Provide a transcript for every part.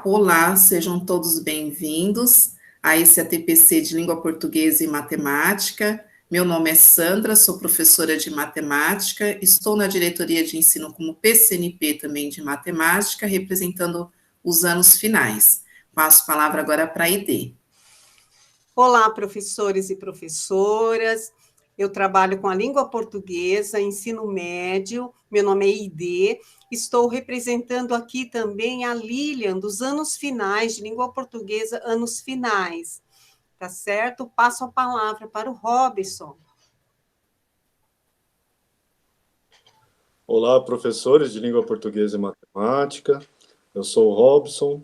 Olá, sejam todos bem-vindos a esse ATPC de Língua Portuguesa e Matemática. Meu nome é Sandra, sou professora de matemática, estou na diretoria de ensino como PCNP também de matemática, representando os anos finais. Passo a palavra agora para a Aide. Olá, professores e professoras. Eu trabalho com a língua portuguesa, ensino médio. Meu nome é Aide. Estou representando aqui também a Lilian, dos anos finais, de língua portuguesa, anos finais. Tá certo? Passo a palavra para o Robson. Olá, professores de língua portuguesa e matemática. Eu sou o Robson,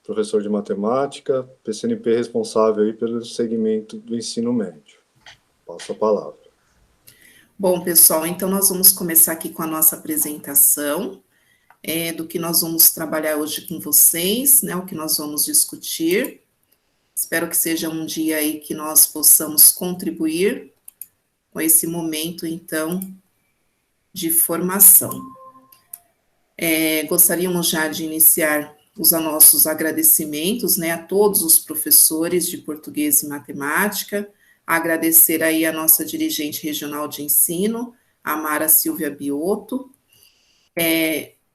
professor de matemática, PCNP responsável aí pelo segmento do ensino médio. Passo a palavra. Bom, pessoal, então nós vamos começar aqui com a nossa apresentação do que nós vamos trabalhar hoje com vocês, né, o que nós vamos discutir. Espero que seja um dia aí que nós possamos contribuir com esse momento, então, de formação. Gostaríamos já de iniciar os nossos agradecimentos, né, a todos os professores de português e matemática, agradecer aí a nossa dirigente regional de ensino, a Mara Silvia Biotto.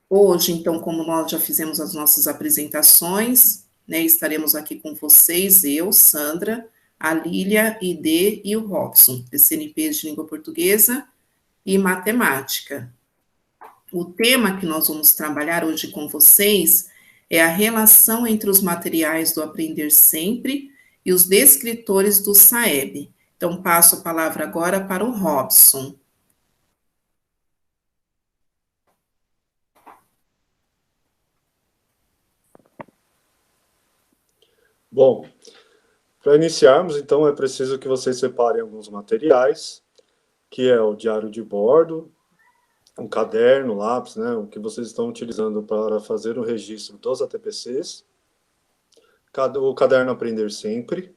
Hoje, então, como nós já fizemos as nossas apresentações, né, estaremos aqui com vocês, eu, Sandra, a Lília, Ide e o Robson, PCNP de Língua Portuguesa e Matemática. O tema que nós vamos trabalhar hoje com vocês é a relação entre os materiais do Aprender Sempre e os descritores do SAEB. Então, passo a palavra agora para o Robson. Bom, para iniciarmos, então, é preciso que vocês separem alguns materiais, que é o diário de bordo, um caderno, lápis, né, o que vocês estão utilizando para fazer o registro dos ATPCs, o caderno Aprender Sempre,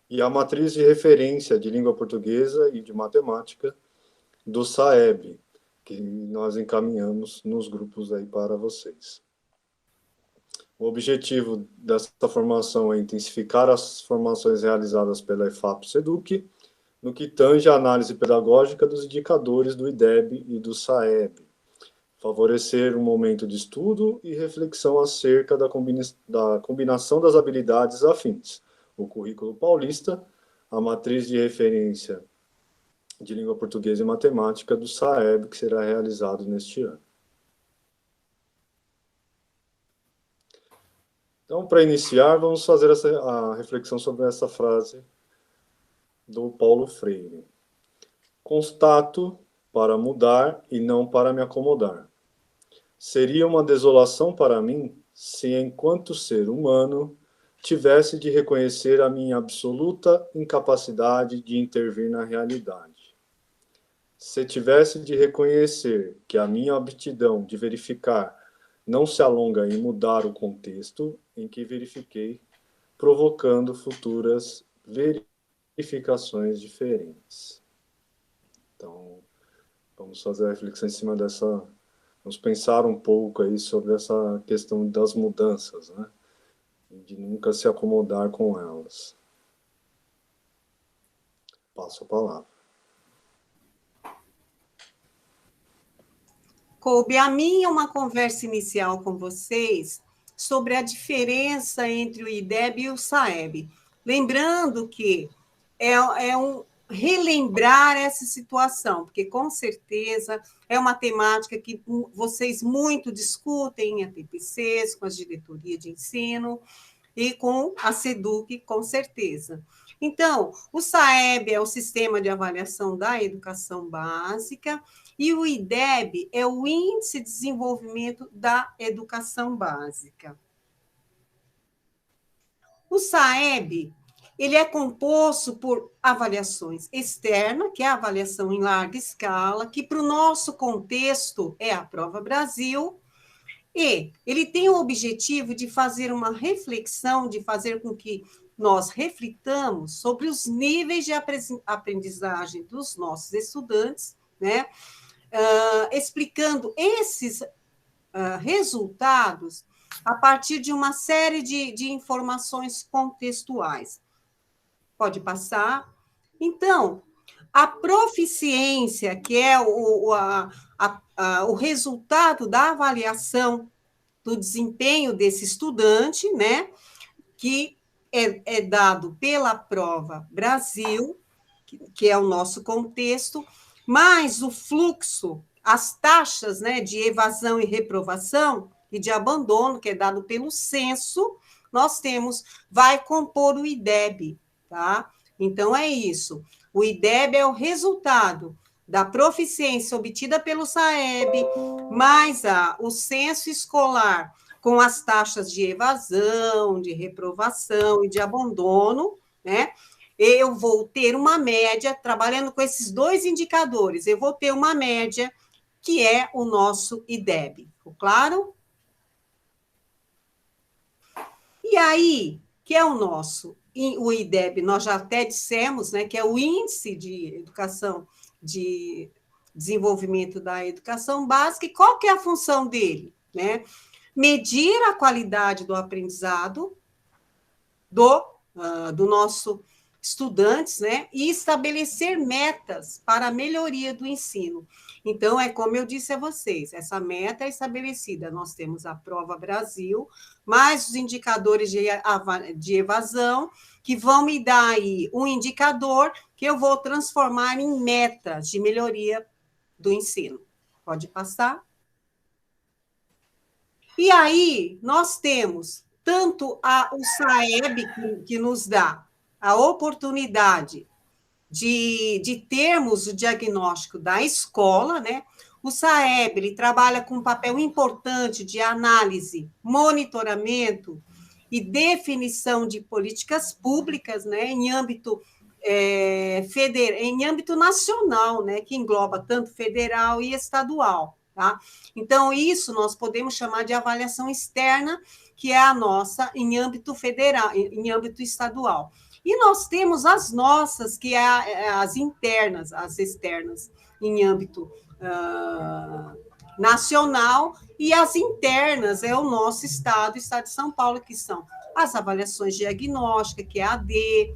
e a matriz de referência de língua portuguesa e de matemática do SAEB, que nós encaminhamos nos grupos aí para vocês. O objetivo dessa formação é intensificar as formações realizadas pela EFAP-SEDUC, no que tange a análise pedagógica dos indicadores do IDEB e do SAEB, favorecer um momento de estudo e reflexão acerca da combinação das habilidades afins, o currículo paulista, a matriz de referência de língua portuguesa e matemática do SAEB, que será realizado neste ano. Então, para iniciar, vamos fazer a reflexão sobre essa frase do Paulo Freire. Constato para mudar e não para me acomodar. Seria uma desolação para mim se, enquanto ser humano, tivesse de reconhecer a minha absoluta incapacidade de intervir na realidade. Se tivesse de reconhecer que a minha aptidão de verificar não se alonga em mudar o contexto em que verifiquei, provocando futuras verificações diferentes. Então, vamos fazer a reflexão em cima dessa... Vamos pensar um pouco aí sobre essa questão das mudanças, né? De nunca se acomodar com elas. Passo a palavra. Coube a mim uma conversa inicial com vocês sobre a diferença entre o IDEB e o SAEB. Lembrando que é um relembrar essa situação, porque com certeza é uma temática que vocês muito discutem em ATPCs, com as diretorias de ensino e com a SEDUC, com certeza. Então, o SAEB é o Sistema de Avaliação da Educação Básica e o IDEB é o Índice de Desenvolvimento da Educação Básica. O SAEB, ele é composto por avaliações externas, que é a avaliação em larga escala, que para o nosso contexto é a Prova Brasil, e ele tem o objetivo de fazer uma reflexão, de fazer com que nós reflitamos sobre os níveis de aprendizagem dos nossos estudantes, né? Explicando esses resultados a partir de uma série de informações contextuais. Pode passar. Então, a proficiência, que é o resultado da avaliação do desempenho desse estudante, né, que é dado pela Prova Brasil, que é o nosso contexto, mas o fluxo, as taxas, né, de evasão e reprovação e de abandono, que é dado pelo censo, nós temos, vai compor o IDEB, tá? Então, é isso. O IDEB é o resultado da proficiência obtida pelo SAEB, mais o censo escolar, com as taxas de evasão, de reprovação e de abandono, né? Eu vou ter uma média, trabalhando com esses dois indicadores, eu vou ter uma média que é o nosso IDEB. Ficou claro? E aí, que é o nosso? O IDEB, nós já até dissemos, né, que é o Índice de Educação, de Desenvolvimento da Educação Básica, e qual que é a função dele? Né? Medir a qualidade do aprendizado do nosso estudantes, né, e estabelecer metas para a melhoria do ensino. Então, é como eu disse a vocês, essa meta é estabelecida. Nós temos a Prova Brasil, mais os indicadores de evasão, que vão me dar aí um indicador que eu vou transformar em metas de melhoria do ensino. Pode passar? E aí, nós temos tanto o SAEB, que nos dá a oportunidade de termos o diagnóstico da escola, né? O SAEB, ele trabalha com um papel importante de análise, monitoramento e definição de políticas públicas, né? Em âmbito em âmbito nacional, né? Que engloba tanto federal e estadual. Tá? Então, isso nós podemos chamar de avaliação externa, que é a nossa em âmbito federal, em âmbito estadual. E nós temos as nossas, que é as internas, as externas, em âmbito nacional, e as internas é o nosso estado, o estado de São Paulo, que são as avaliações diagnósticas, que é a AD,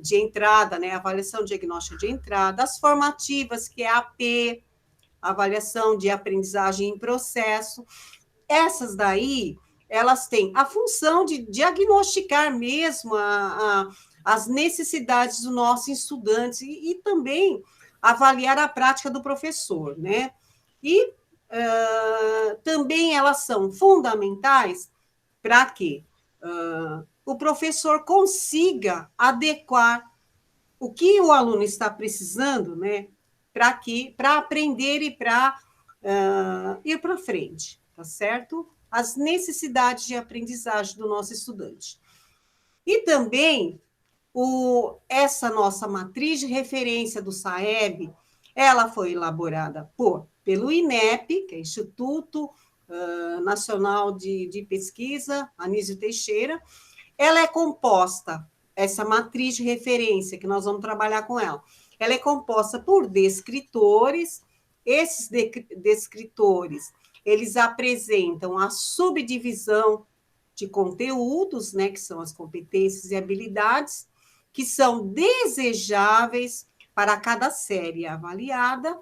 de entrada, né? Avaliação diagnóstica de entrada, as formativas, que é a AP, avaliação de aprendizagem em processo. Essas daí, elas têm a função de diagnosticar mesmo as necessidades do nosso estudante e também avaliar a prática do professor, né? E também elas são fundamentais para que o professor consiga adequar o que o aluno está precisando, né? Para aprender e para ir para frente, tá certo? As necessidades de aprendizagem do nosso estudante. E também, essa nossa matriz de referência do SAEB, ela foi elaborada pelo INEP, que é Instituto Nacional de Pesquisa, Anísio Teixeira. Ela é composta, essa matriz de referência, que nós vamos trabalhar com ela, ela é composta por descritores. Esses descritores, eles apresentam a subdivisão de conteúdos, né, que são as competências e habilidades, que são desejáveis para cada série avaliada,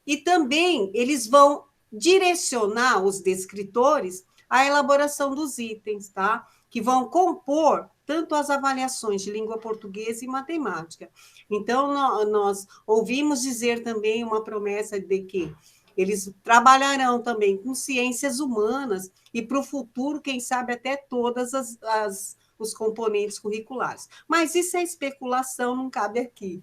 e também eles vão direcionar os descritores à elaboração dos itens, tá? Que vão compor tanto as avaliações de língua portuguesa e matemática. Então, nós ouvimos dizer também uma promessa de que eles trabalharão também com ciências humanas e, para o futuro, quem sabe, até todas os componentes curriculares. Mas isso é especulação, não cabe aqui.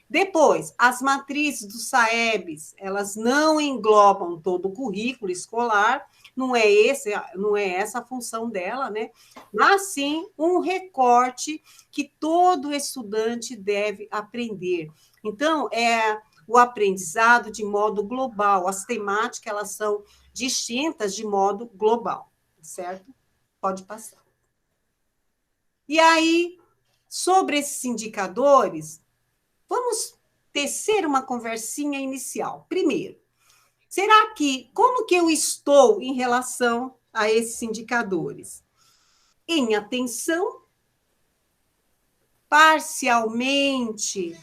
Depois, as matrizes do SAEBs, elas não englobam todo o currículo escolar, não é essa a função dela, né? Mas sim um recorte que todo estudante deve aprender. Então, é o aprendizado de modo global, as temáticas elas são distintas de modo global, certo? Pode passar. E aí, sobre esses indicadores, vamos tecer uma conversinha inicial. Primeiro, como que eu estou em relação a esses indicadores? Em atenção, parcialmente,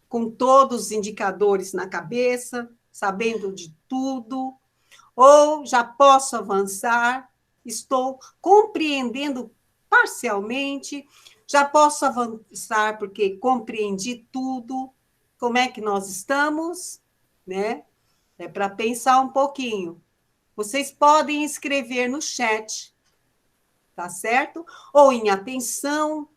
com todos os indicadores na cabeça, sabendo de tudo, ou já posso avançar, estou compreendendo parcialmente, já posso avançar porque compreendi tudo. Como é que nós estamos, né? É para pensar um pouquinho. Vocês podem escrever no chat, tá certo? Ou em atenção,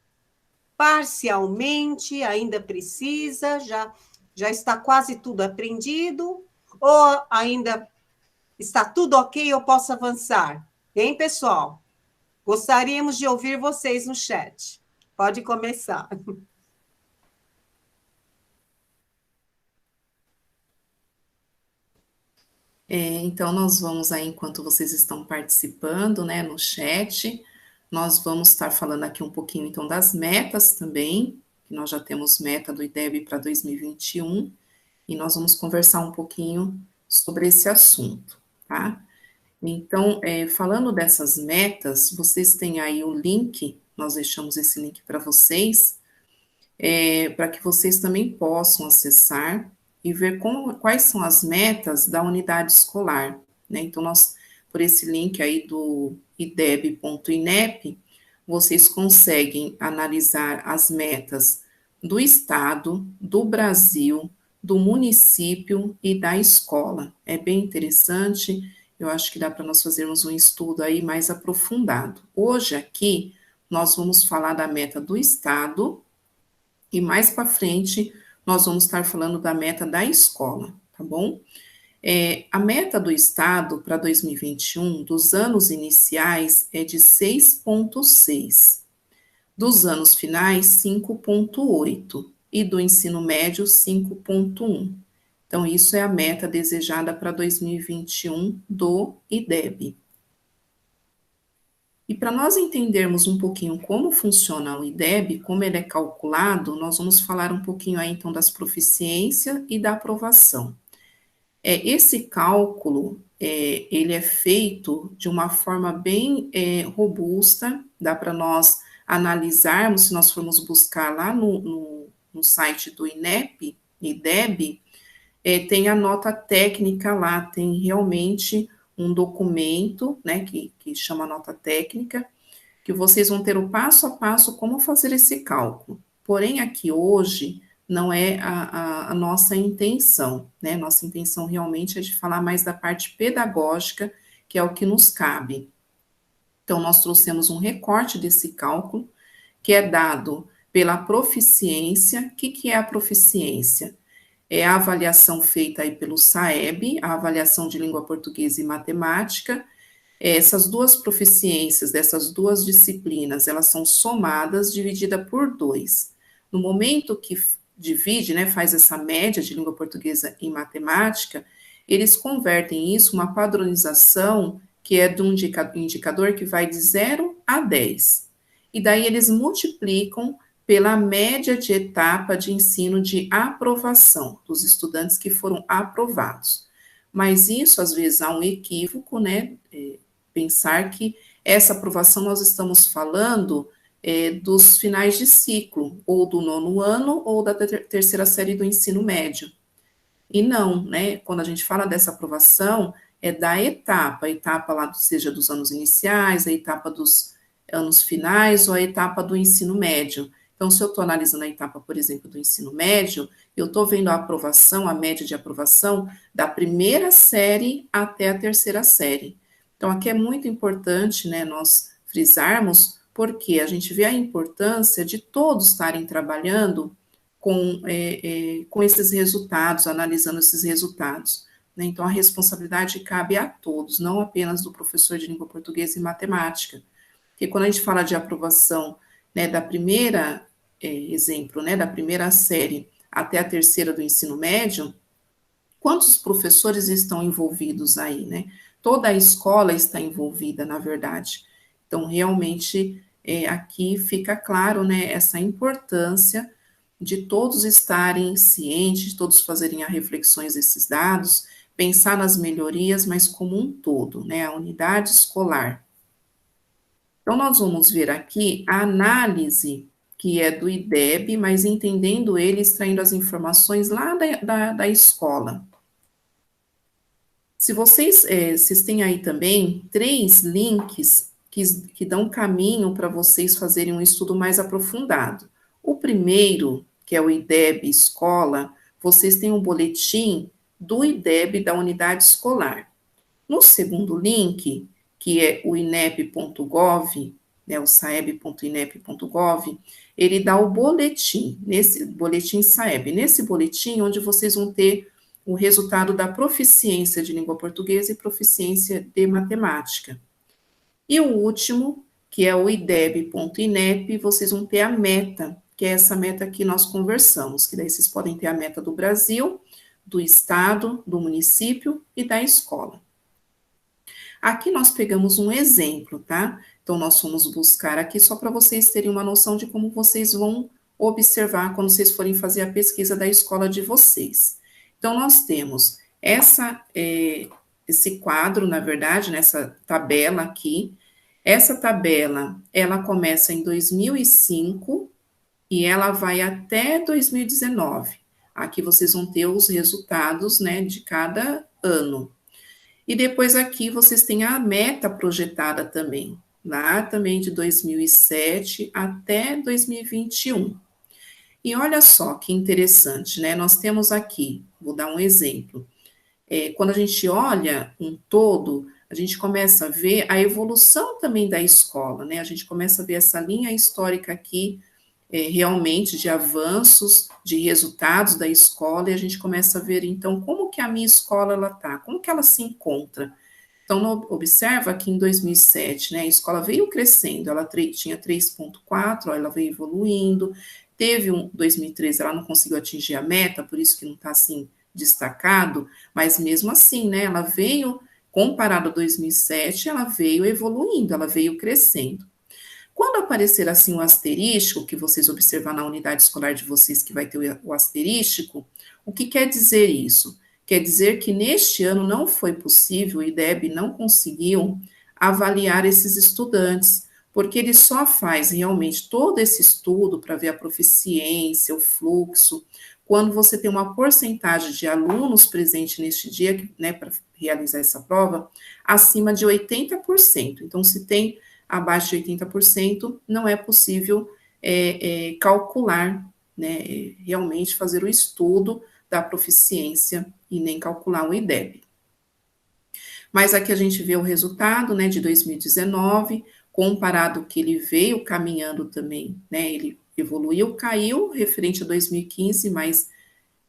parcialmente, ainda precisa, já está quase tudo aprendido, ou ainda está tudo ok, eu posso avançar. Hein, pessoal? Gostaríamos de ouvir vocês no chat. Pode começar. Então, nós vamos aí, enquanto vocês estão participando, né, no chat, nós vamos estar falando aqui um pouquinho, então, das metas também, que nós já temos meta do IDEB para 2021, e nós vamos conversar um pouquinho sobre esse assunto, tá? Então, falando dessas metas, vocês têm aí o link, nós deixamos esse link para vocês, para que vocês também possam acessar e ver quais são as metas da unidade escolar, né? Então, por esse link aí do ideb.inep, vocês conseguem analisar as metas do estado, do Brasil, do município e da escola. É bem interessante, eu acho que dá para nós fazermos um estudo aí mais aprofundado. Hoje aqui, nós vamos falar da meta do estado, e mais para frente, nós vamos estar falando da meta da escola, tá bom? A meta do Estado para 2021, dos anos iniciais, é de 6,6, dos anos finais, 5,8, e do ensino médio, 5,1. Então, isso é a meta desejada para 2021 do IDEB. E para nós entendermos um pouquinho como funciona o IDEB, como ele é calculado, nós vamos falar um pouquinho aí então das proficiências e da aprovação. Esse cálculo, ele é feito de uma forma bem robusta, dá para nós analisarmos, se nós formos buscar lá no site do INEP, IDEB, tem a nota técnica lá, tem realmente um documento, né, que chama nota técnica, que vocês vão ter o passo a passo como fazer esse cálculo. Porém, aqui hoje não é a nossa intenção, né? Nossa intenção realmente é de falar mais da parte pedagógica, que é o que nos cabe. Então, nós trouxemos um recorte desse cálculo, que é dado pela proficiência. O que é a proficiência? É a avaliação feita aí pelo SAEB, a avaliação de língua portuguesa e matemática. Essas duas proficiências dessas duas disciplinas, elas são somadas, dividida por 2. No momento que divide, né, faz essa média de língua portuguesa e matemática, eles convertem isso uma padronização que é de um indicador que vai de 0 a 10. E daí eles multiplicam pela média de etapa de ensino de aprovação dos estudantes que foram aprovados. Mas isso, às vezes, há um equívoco, né? Pensar que essa aprovação nós estamos falando dos finais de ciclo, ou do 9º ano, ou da terceira série do ensino médio. E não, né? Quando a gente fala dessa aprovação, é da etapa, a etapa lá, seja dos anos iniciais, a etapa dos anos finais, ou a etapa do ensino médio. Então, se eu estou analisando a etapa, por exemplo, do ensino médio, eu estou vendo a aprovação, a média de aprovação, da primeira série até a terceira série. Então, aqui é muito importante, né, nós frisarmos, porque a gente vê a importância de todos estarem trabalhando com esses resultados, analisando esses resultados, né? Então, a responsabilidade cabe a todos, não apenas do professor de língua portuguesa e matemática. Porque quando a gente fala de aprovação, né, da primeira, exemplo, né, da primeira série até a terceira do ensino médio, quantos professores estão envolvidos aí, né? Toda a escola está envolvida, na verdade. Então, realmente, aqui fica claro, né, essa importância de todos estarem cientes, de todos fazerem as reflexões desses dados, pensar nas melhorias, mas como um todo, né, a unidade escolar. Então, nós vamos ver aqui a análise, que é do IDEB, mas entendendo ele, extraindo as informações lá da escola. Se vocês têm aí também 3 links que dão caminho para vocês fazerem um estudo mais aprofundado. O primeiro, que é o IDEB Escola, vocês têm um boletim do IDEB da unidade escolar. No segundo link, que é o inep.gov, né, o saeb.inep.gov, ele dá o boletim, nesse boletim SAEB. Nesse boletim, onde vocês vão ter o resultado da proficiência de língua portuguesa e proficiência de matemática. E o último, que é o ideb.inep, vocês vão ter a meta, que é essa meta que nós conversamos, que daí vocês podem ter a meta do Brasil, do estado, do município e da escola. Aqui nós pegamos um exemplo, tá? Então, nós fomos buscar aqui só para vocês terem uma noção de como vocês vão observar quando vocês forem fazer a pesquisa da escola de vocês. Então, nós temos esse quadro, na verdade, nessa tabela aqui. Essa tabela, ela começa em 2005 e ela vai até 2019. Aqui vocês vão ter os resultados, né, de cada ano. E depois aqui vocês têm a meta projetada também, lá também de 2007 até 2021. E olha só que interessante, né? Nós temos aqui, vou dar um exemplo. Quando a gente olha um todo, a gente começa a ver a evolução também da escola, né? A gente começa a ver essa linha histórica aqui, realmente de avanços, de resultados da escola, e a gente começa a ver, então, como que a minha escola, ela tá, como que ela se encontra. Então, observa que em 2007, né, a escola veio crescendo, ela tinha 3,4, ela veio evoluindo, teve 2013, ela não conseguiu atingir a meta, por isso que não está, assim, destacado, mas mesmo assim, né, ela veio, comparado a 2007, ela veio evoluindo, ela veio crescendo. Quando aparecer assim o asterístico, que vocês observar na unidade escolar de vocês, que vai ter o asterístico, o que quer dizer isso? Quer dizer que neste ano não foi possível, o IDEB não conseguiu avaliar esses estudantes, porque ele só faz realmente todo esse estudo para ver a proficiência, o fluxo, quando você tem uma porcentagem de alunos presentes neste dia, né, para realizar essa prova, acima de 80%. Então, se tem abaixo de 80%, não é possível calcular, né, realmente fazer o estudo da proficiência e nem calcular o IDEB. Mas aqui a gente vê o resultado, né, de 2019, comparado que ele veio caminhando também, né, ele evoluiu, caiu referente a 2015, mas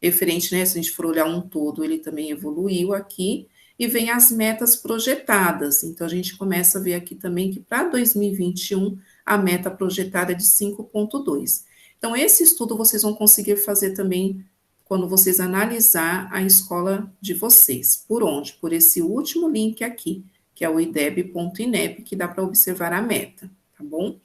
referente, né, se a gente for olhar um todo, ele também evoluiu aqui, e vem as metas projetadas. Então, a gente começa a ver aqui também que para 2021, a meta projetada é de 5,2. Então, esse estudo vocês vão conseguir fazer também quando vocês analisar a escola de vocês. Por onde? Por esse último link aqui, que é o ideb.inep, que dá para observar a meta, tá bom?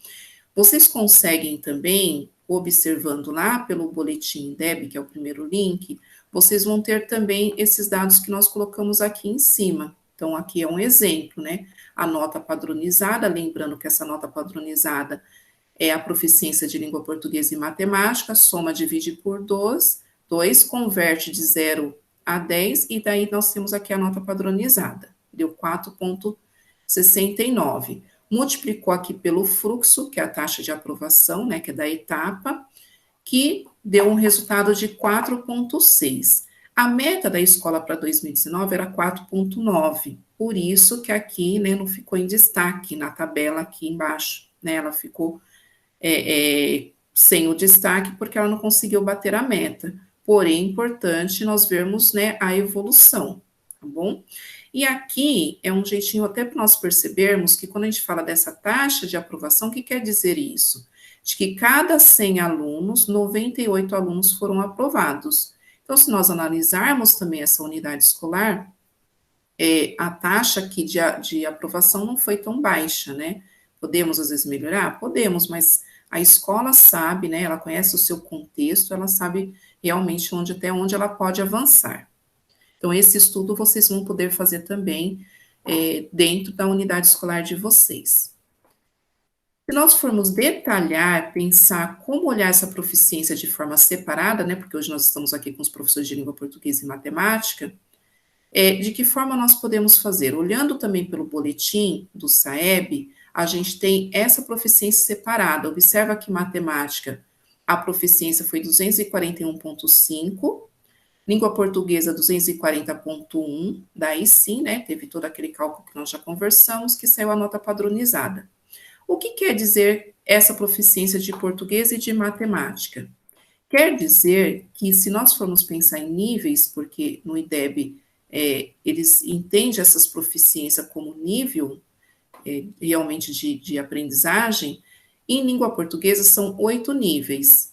Vocês conseguem também, observando lá pelo boletim IDEB, que é o primeiro link, vocês vão ter também esses dados que nós colocamos aqui em cima. Então, aqui é um exemplo, né? A nota padronizada, lembrando que essa nota padronizada é a proficiência de língua portuguesa e matemática, soma, divide por 2, converte de 0 a 10, e daí nós temos aqui a nota padronizada, deu 4,69. Multiplicou aqui pelo fluxo, que é a taxa de aprovação, né, que é da etapa, que deu um resultado de 4,6. A meta da escola para 2019 era 4,9, por isso que aqui, né, não ficou em destaque na tabela aqui embaixo, né, ela ficou sem o destaque porque ela não conseguiu bater a meta. Porém, é importante nós vermos, né, a evolução, tá bom? E aqui é um jeitinho até para nós percebermos que quando a gente fala dessa taxa de aprovação, o que quer dizer isso? De que cada 100 alunos, 98 alunos foram aprovados. Então, se nós analisarmos também essa unidade escolar, a taxa aqui de aprovação não foi tão baixa, né? Podemos, às vezes, melhorar? Podemos, mas a escola sabe, né? Ela conhece o seu contexto, ela sabe realmente até onde ela pode avançar. Então, esse estudo vocês vão poder fazer também dentro da unidade escolar de vocês. Se nós formos detalhar, pensar como olhar essa proficiência de forma separada, né, porque hoje nós estamos aqui com os professores de língua portuguesa e matemática, de que forma nós podemos fazer? Olhando também pelo boletim do SAEB, a gente tem essa proficiência separada. Observa que matemática, a proficiência foi 241,5, língua portuguesa 240,1, daí sim, né, teve todo aquele cálculo que nós já conversamos, que saiu a nota padronizada. O que quer dizer essa proficiência de português e de matemática? Quer dizer que se nós formos pensar em níveis, porque no IDEB eles entendem essas proficiências como nível realmente de aprendizagem, em língua portuguesa são 8 níveis.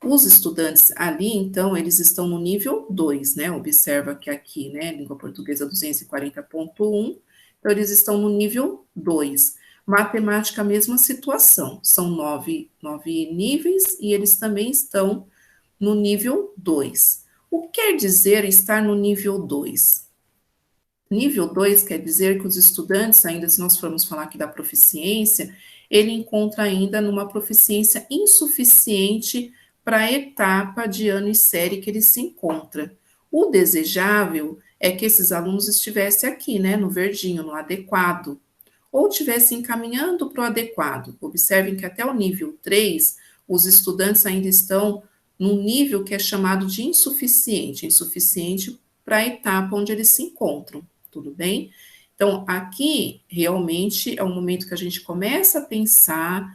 Os estudantes ali, então, eles estão no nível 2, né? Observa que aqui, né, língua portuguesa 240,1, então eles estão no nível 2. Matemática, mesma situação, são 9 níveis e eles também estão no nível 2. O que quer dizer estar no nível 2? Nível 2 quer dizer que os estudantes, ainda se nós formos falar aqui da proficiência, ele encontra ainda numa proficiência insuficiente para a etapa de ano e série que ele se encontra. O desejável é que esses alunos estivessem aqui, né, no verdinho, no adequado, ou estivessem encaminhando para o adequado. Observem que até o nível 3, os estudantes ainda estão num nível que é chamado de insuficiente para a etapa onde eles se encontram, tudo bem? Então, aqui, realmente, é um momento que a gente começa a pensar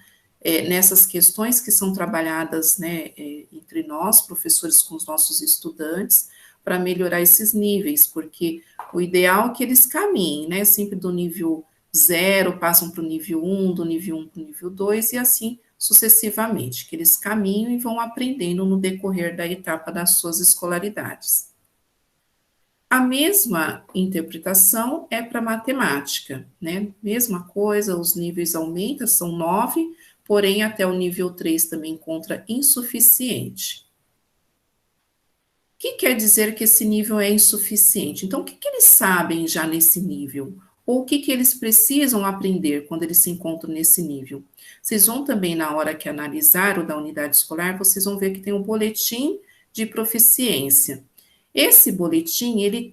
nessas questões que são trabalhadas, né, entre nós, professores, com os nossos estudantes, para melhorar esses níveis, porque o ideal é que eles caminhem, né, sempre do nível 0, passam para o nível 1, do nível 1 para o nível 2, e assim sucessivamente, que eles caminham e vão aprendendo no decorrer da etapa das suas escolaridades. A mesma interpretação é para matemática, né? Mesma coisa, os níveis aumentam, são 9, porém até o nível 3 também encontra insuficiente. O que quer dizer que esse nível é insuficiente? Então, o que eles sabem já nesse nível? Ou o que eles precisam aprender quando eles se encontram nesse nível? Vocês vão também, na hora que analisar o da unidade escolar, vocês vão ver que tem um boletim de proficiência. Esse boletim, ele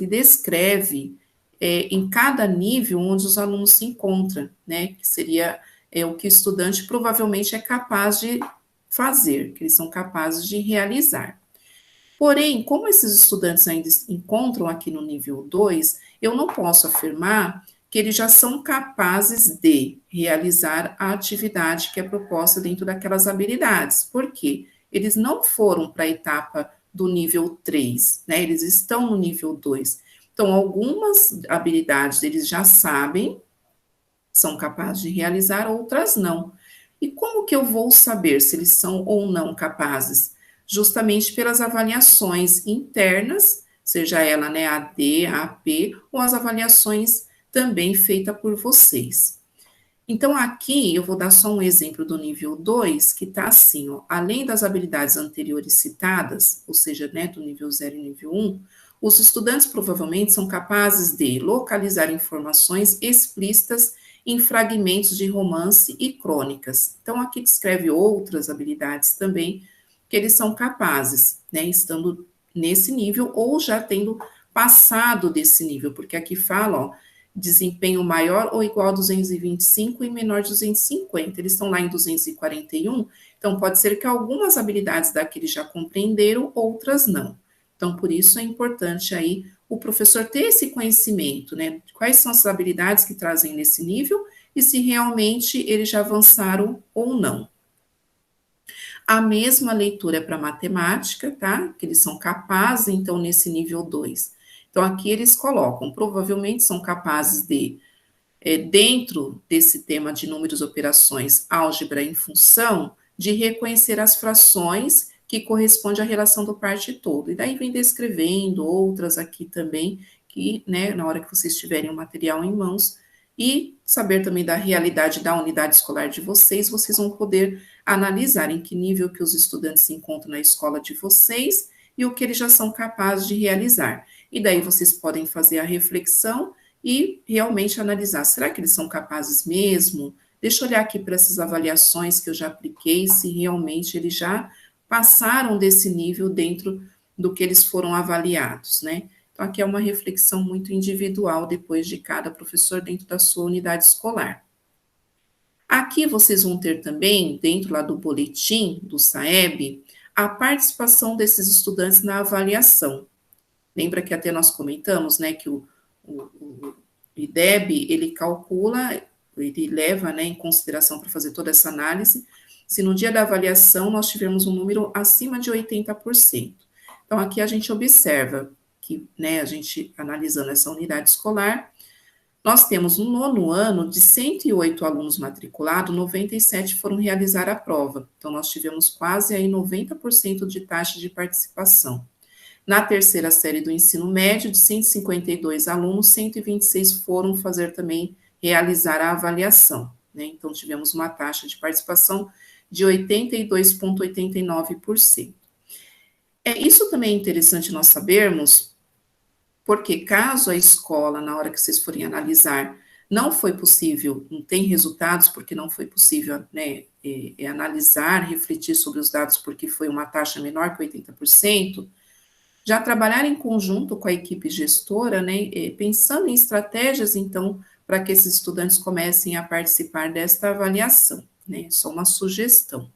descreve em cada nível onde os alunos se encontram, né, que seria o que o estudante provavelmente é capaz de fazer, que eles são capazes de realizar. Porém, como esses estudantes ainda se encontram aqui no nível 2, eu não posso afirmar que eles já são capazes de realizar a atividade que é proposta dentro daquelas habilidades. Por quê? Eles não foram para a etapa do nível 3, né? Eles estão no nível 2. Então, algumas habilidades eles já sabem, são capazes de realizar, outras não. E como que eu vou saber se eles são ou não capazes? Justamente pelas avaliações internas, seja ela, né, AD, AP, ou as avaliações também feitas por vocês. Então, aqui eu vou dar só um exemplo do nível 2, que está assim, ó, além das habilidades anteriores citadas, ou seja, né, do nível 0 e nível 1, os estudantes provavelmente são capazes de localizar informações explícitas em fragmentos de romance e crônicas. Então, aqui descreve outras habilidades também que eles são capazes, né, estando nesse nível ou já tendo passado desse nível, porque aqui fala, ó, desempenho maior ou igual a 225 e menor de 250. Eles estão lá em 241, então pode ser que algumas habilidades daqui eles já compreenderam, outras não. Então, por isso é importante aí o professor ter esse conhecimento, né? Quais são as habilidades que trazem nesse nível e se realmente eles já avançaram ou não. A mesma leitura é para matemática, tá? Que eles são capazes, então, nesse nível 2. Então, aqui eles colocam, provavelmente são capazes de, dentro desse tema de números, operações, álgebra em função, de reconhecer as frações que correspondem à relação do par de todo. E daí vem descrevendo outras aqui também, que, né, na hora que vocês tiverem o material em mãos, e saber também da realidade da unidade escolar de vocês, vocês vão poder analisar em que nível que os estudantes se encontram na escola de vocês e o que eles já são capazes de realizar. E daí vocês podem fazer a reflexão e realmente analisar, será que eles são capazes mesmo deixa eu olhar aqui para essas avaliações que eu já apliquei, se realmente eles já passaram desse nível dentro do que eles foram avaliados, né? Então, aqui é uma reflexão muito individual depois de cada professor dentro da sua unidade escolar. Aqui vocês vão ter também, dentro lá do boletim do SAEB, a participação desses estudantes na avaliação. Lembra que até nós comentamos, né, que o IDEB, ele calcula, ele leva, né, em consideração para fazer toda essa análise, se no dia da avaliação nós tivermos um número acima de 80%. Então, aqui a gente observa que, né, a gente analisando essa unidade escolar, nós temos no 9º ano, de 108 alunos matriculados, 97 foram realizar a prova. Então, nós tivemos quase aí 90% de taxa de participação. Na 3ª série do ensino médio, de 152 alunos, 126 foram fazer também, realizar a avaliação, né? Então, tivemos uma taxa de participação de 82,89%. Isso também é interessante nós sabermos, porque caso a escola, na hora que vocês forem analisar, não foi possível, não tem resultados, porque não foi possível, né, analisar, refletir sobre os dados, porque foi uma taxa menor que 80%, já trabalhar em conjunto com a equipe gestora, né, pensando em estratégias, então, para que esses estudantes comecem a participar desta avaliação, né, só uma sugestão.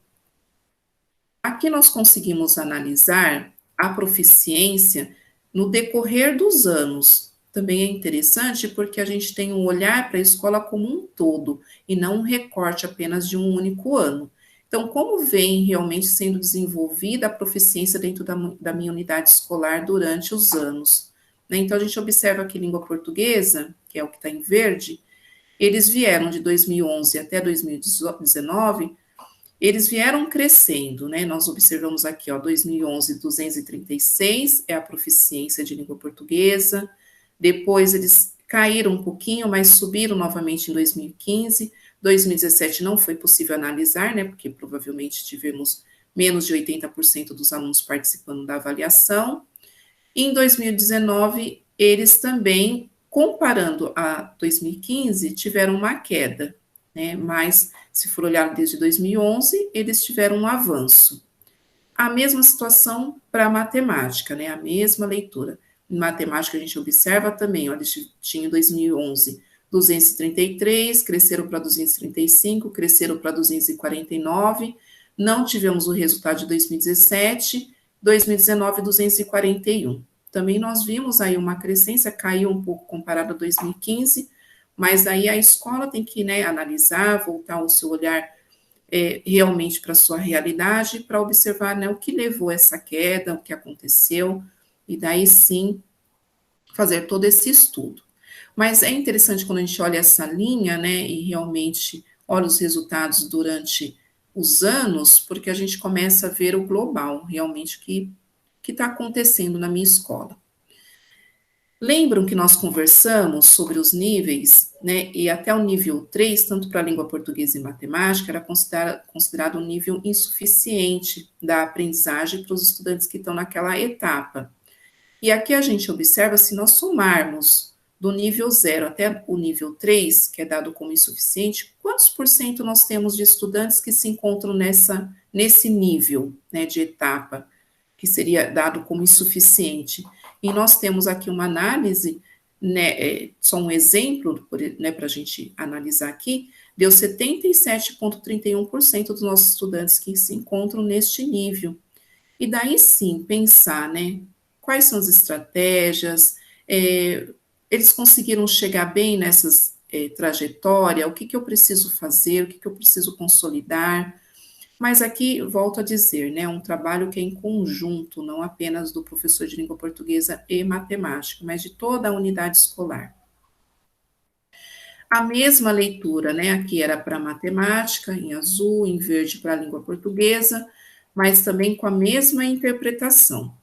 Aqui nós conseguimos analisar a proficiência no decorrer dos anos. Também é interessante porque a gente tem um olhar para a escola como um todo, e não um recorte apenas de um único ano. Então, como vem realmente sendo desenvolvida a proficiência dentro da minha unidade escolar durante os anos, né? Então, a gente observa que língua portuguesa, que é o que está em verde, eles vieram de 2011 até 2019, eles vieram crescendo, né? Nós observamos aqui, ó, 2011, 236 é a proficiência de língua portuguesa, depois eles caíram um pouquinho, mas subiram novamente em 2015, 2017 não foi possível analisar, né, porque provavelmente tivemos menos de 80% dos alunos participando da avaliação. Em 2019, eles também, comparando a 2015, tiveram uma queda, né, mas se for olhar desde 2011, eles tiveram um avanço. A mesma situação para a matemática, né, a mesma leitura. Em matemática, a gente observa também, olha, eles tinham em 2011 233, cresceram para 235, cresceram para 249, não tivemos o resultado de 2017, 2019, 241. Também nós vimos aí uma crescência, caiu um pouco comparado a 2015, mas aí a escola tem que, né, analisar, voltar o seu olhar realmente para a sua realidade, para observar, né, o que levou essa queda, o que aconteceu, e daí sim fazer todo esse estudo. Mas é interessante quando a gente olha essa linha, né, e realmente olha os resultados durante os anos, porque a gente começa a ver o global, realmente, o que está acontecendo na minha escola. Lembram que nós conversamos sobre os níveis, né, e até o nível 3, tanto para a língua portuguesa e matemática, era considerado um nível insuficiente da aprendizagem para os estudantes que estão naquela etapa. E aqui a gente observa, se nós somarmos do nível 0 até o nível 3, que é dado como insuficiente, quantos por cento nós temos de estudantes que se encontram nesse nível, né, de etapa, que seria dado como insuficiente? E nós temos aqui uma análise, né, só um exemplo, né, para a gente analisar aqui, deu 77,31% dos nossos estudantes que se encontram neste nível. E daí sim, pensar, né, quais são as estratégias, eles conseguiram chegar bem nessas trajetórias, o que eu preciso fazer, o que eu preciso consolidar. Mas aqui, volto a dizer, né, um trabalho que é em conjunto, não apenas do professor de língua portuguesa e matemática, mas de toda a unidade escolar. A mesma leitura, né, aqui era para matemática, em azul, em verde para a língua portuguesa, mas também com a mesma interpretação.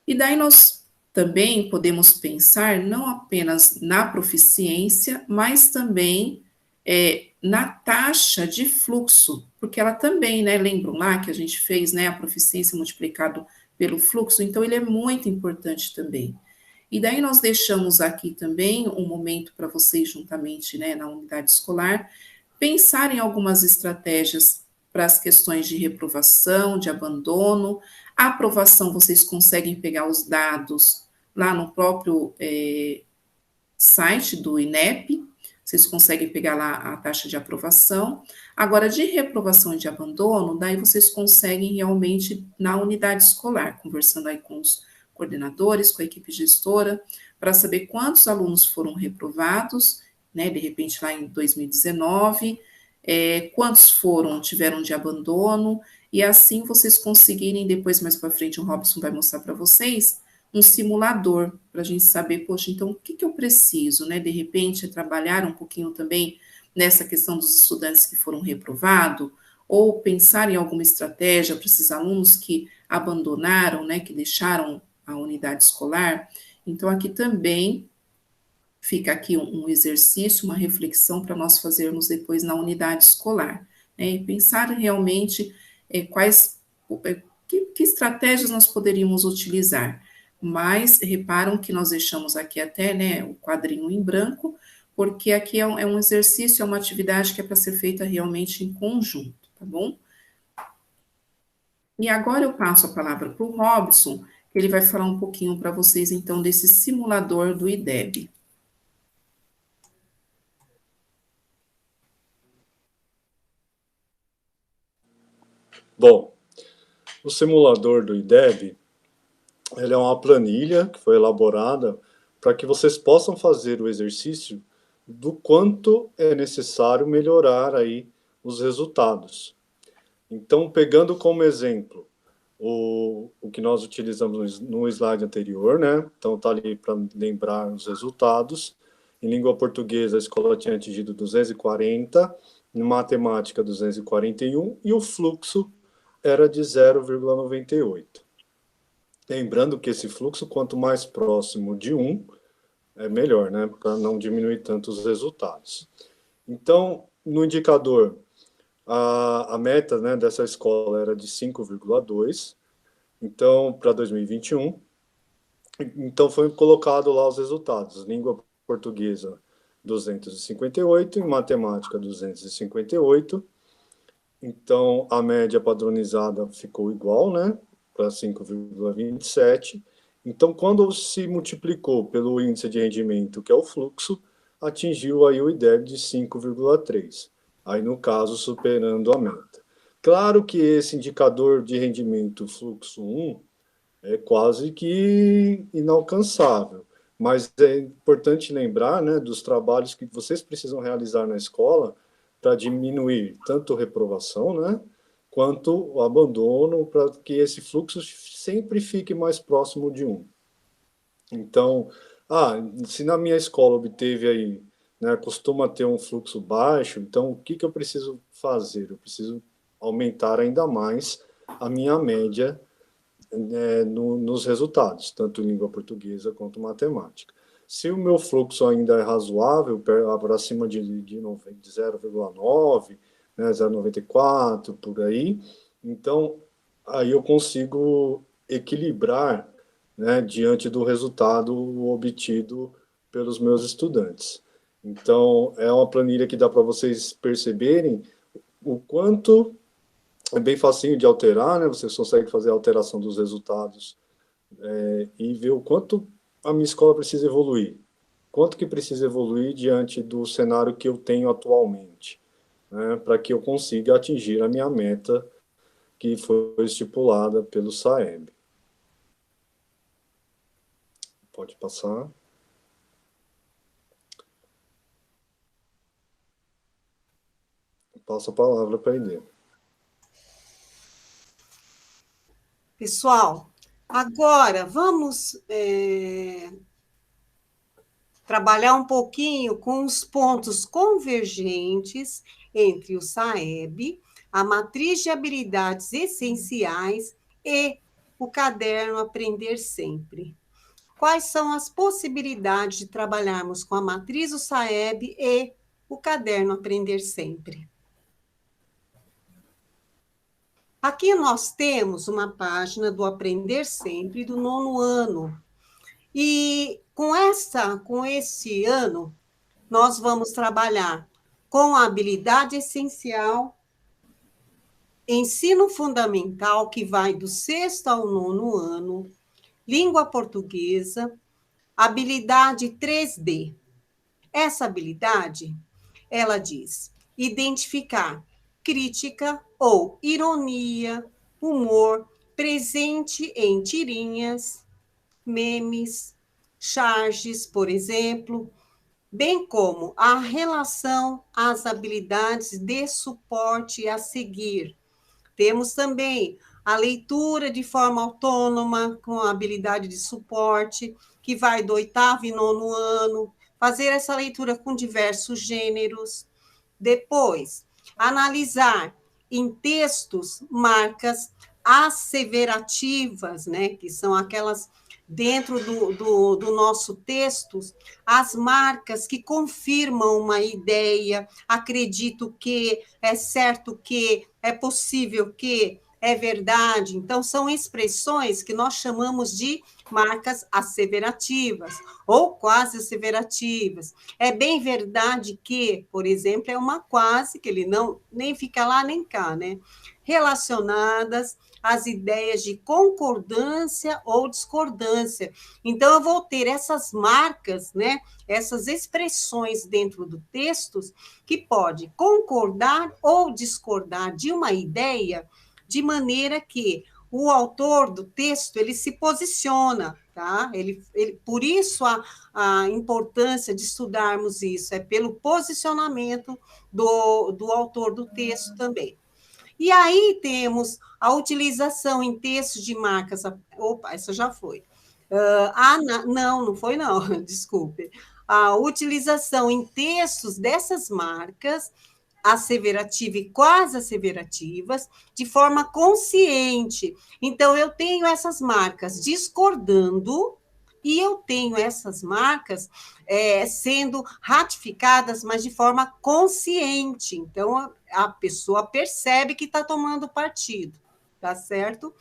E daí nós também podemos pensar não apenas na proficiência, mas também na taxa de fluxo, porque ela também, né, lembram lá que a gente fez, né, a proficiência multiplicado pelo fluxo, então ele é muito importante também. E daí nós deixamos aqui também um momento para vocês juntamente, né, na unidade escolar, pensar em algumas estratégias para as questões de reprovação, de abandono. A aprovação, vocês conseguem pegar os dados lá no próprio site do INEP, vocês conseguem pegar lá a taxa de aprovação. Agora, de reprovação e de abandono, daí vocês conseguem realmente na unidade escolar, conversando aí com os coordenadores, com a equipe gestora, para saber quantos alunos foram reprovados, né, de repente lá em 2019, quantos tiveram de abandono, e assim vocês conseguirem, depois mais para frente o Robson vai mostrar para vocês, um simulador, para a gente saber, poxa, então o que eu preciso, né? De repente, trabalhar um pouquinho também nessa questão dos estudantes que foram reprovados, ou pensar em alguma estratégia para esses alunos que abandonaram, né? Que deixaram a unidade escolar. Então, aqui também fica aqui um exercício, uma reflexão para nós fazermos depois na unidade escolar, né? E pensar realmente que estratégias nós poderíamos utilizar. Mas reparam que nós deixamos aqui até, né, o quadrinho em branco, porque aqui é um exercício, é uma atividade que é para ser feita realmente em conjunto, tá bom? E agora eu passo a palavra para o Robson, que ele vai falar um pouquinho para vocês, então, desse simulador do IDEB. Bom, o simulador do IDEB, ele é uma planilha que foi elaborada para que vocês possam fazer o exercício do quanto é necessário melhorar aí os resultados. Então, pegando como exemplo o que nós utilizamos no slide anterior, né? Então, está ali para lembrar os resultados. Em língua portuguesa, a escola tinha atingido 240, em matemática, 241, e o fluxo era de 0,98. Lembrando que esse fluxo, quanto mais próximo de 1, é melhor, né? Para não diminuir tanto os resultados. Então, no indicador, a meta, né, dessa escola era de 5,2, então, para 2021. Então, foi colocado lá os resultados. Língua portuguesa, 258, em matemática, 258. Então, a média padronizada ficou igual, né, para 5,27. Então, quando se multiplicou pelo índice de rendimento, que é o fluxo, atingiu aí o IDEB de 5,3. Aí, no caso, superando a meta. Claro que esse indicador de rendimento fluxo 1 é quase que inalcançável, mas é importante lembrar, né, dos trabalhos que vocês precisam realizar na escola para diminuir tanto a reprovação, né, quanto o abandono, para que esse fluxo sempre fique mais próximo de 1. Então, se na minha escola obteve aí, né, costuma ter um fluxo baixo, então o que eu preciso fazer? Eu preciso aumentar ainda mais a minha média nos resultados, tanto em língua portuguesa quanto matemática. Se o meu fluxo ainda é razoável, para cima de 0,9, né, 0,94, por aí, então aí eu consigo equilibrar, né, diante do resultado obtido pelos meus estudantes. Então, é uma planilha que dá para vocês perceberem o quanto é bem facinho de alterar, né? Vocês conseguem fazer a alteração dos resultados e ver o quanto a minha escola precisa evoluir. Quanto que precisa evoluir diante do cenário que eu tenho atualmente, né? Para que eu consiga atingir a minha meta que foi estipulada pelo SAEB. Pode passar. Passo a palavra para a Inês. Pessoal, agora vamos trabalhar um pouquinho com os pontos convergentes entre o SAEB, a matriz de habilidades essenciais e o caderno Aprender Sempre. Quais são as possibilidades de trabalharmos com a matriz do SAEB e o caderno Aprender Sempre? Aqui nós temos uma página do Aprender Sempre do 9º ano. E com esse ano, nós vamos trabalhar com a habilidade essencial, ensino fundamental, que vai do 6º ao 9º ano, língua portuguesa, habilidade 3D. Essa habilidade, ela diz identificar crítica ou ironia, humor presente em tirinhas, memes, charges, por exemplo, bem como a relação às habilidades de suporte a seguir. Temos também a leitura de forma autônoma, com a habilidade de suporte, que vai do 8º e 9º ano, fazer essa leitura com diversos gêneros. Depois, analisar em textos marcas asseverativas, né, que são aquelas dentro do nosso texto, as marcas que confirmam uma ideia, acredito que, é certo que, é possível que, é verdade. Então, são expressões que nós chamamos de marcas asseverativas ou quase asseverativas. É bem verdade que, por exemplo, é uma quase, que ele não nem fica lá nem cá, né? Relacionadas às ideias de concordância ou discordância. Então, eu vou ter essas marcas, né? Essas expressões dentro do texto que pode concordar ou discordar de uma ideia de maneira que o autor do texto ele se posiciona, tá? Por isso a importância de estudarmos isso, é pelo posicionamento do autor do texto também. E aí temos a utilização em textos de marcas. Opa, essa já foi. Não foi, não, desculpe. A utilização em textos dessas marcas asseverativa e quase asseverativas, de forma consciente. Então, eu tenho essas marcas discordando e eu tenho essas marcas sendo ratificadas, mas de forma consciente. Então, a pessoa percebe que está tomando partido, tá certo?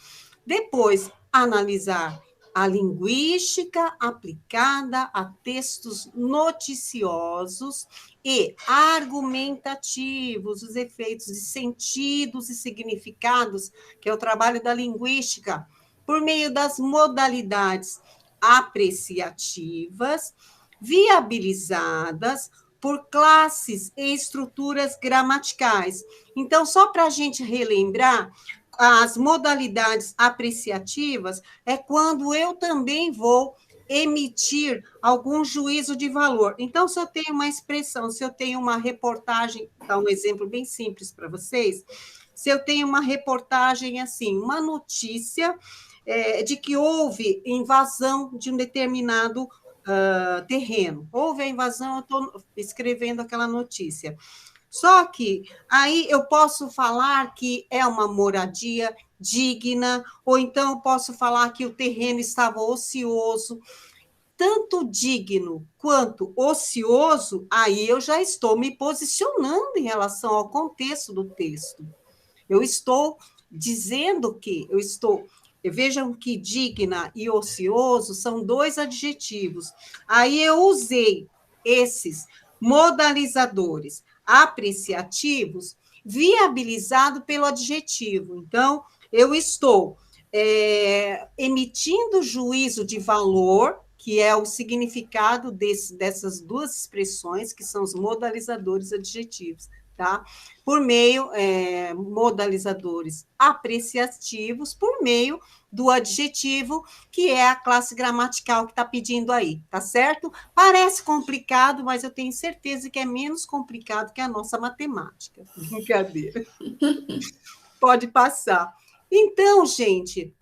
Depois, analisar a linguística aplicada a textos noticiosos e argumentativos, os efeitos de sentidos e significados, que é o trabalho da linguística, por meio das modalidades apreciativas, viabilizadas por classes e estruturas gramaticais. Então, só para a gente relembrar, as modalidades apreciativas é quando eu também vou emitir algum juízo de valor. Então, se eu tenho uma expressão, se eu tenho uma reportagem, vou dar um exemplo bem simples para vocês, se eu tenho uma reportagem assim, uma notícia de que houve invasão de um determinado terreno, houve a invasão, eu estou escrevendo aquela notícia. Só que aí eu posso falar que é uma moradia digna, ou então eu posso falar que o terreno estava ocioso. Tanto digno quanto ocioso, aí eu já estou me posicionando em relação ao contexto do texto. Eu estou dizendo que vejam que digna e ocioso são 2 adjetivos. Aí eu usei esses modalizadores apreciativos viabilizado pelo adjetivo. Então, eu estou emitindo juízo de valor, que é o significado dessas 2 expressões, que são os modalizadores adjetivos, tá? Por meio, modalizadores apreciativos, por meio do adjetivo, que é a classe gramatical que está pedindo aí, tá certo? Parece complicado, mas eu tenho certeza que é menos complicado que a nossa matemática. Brincadeira. Pode passar. Então, gente,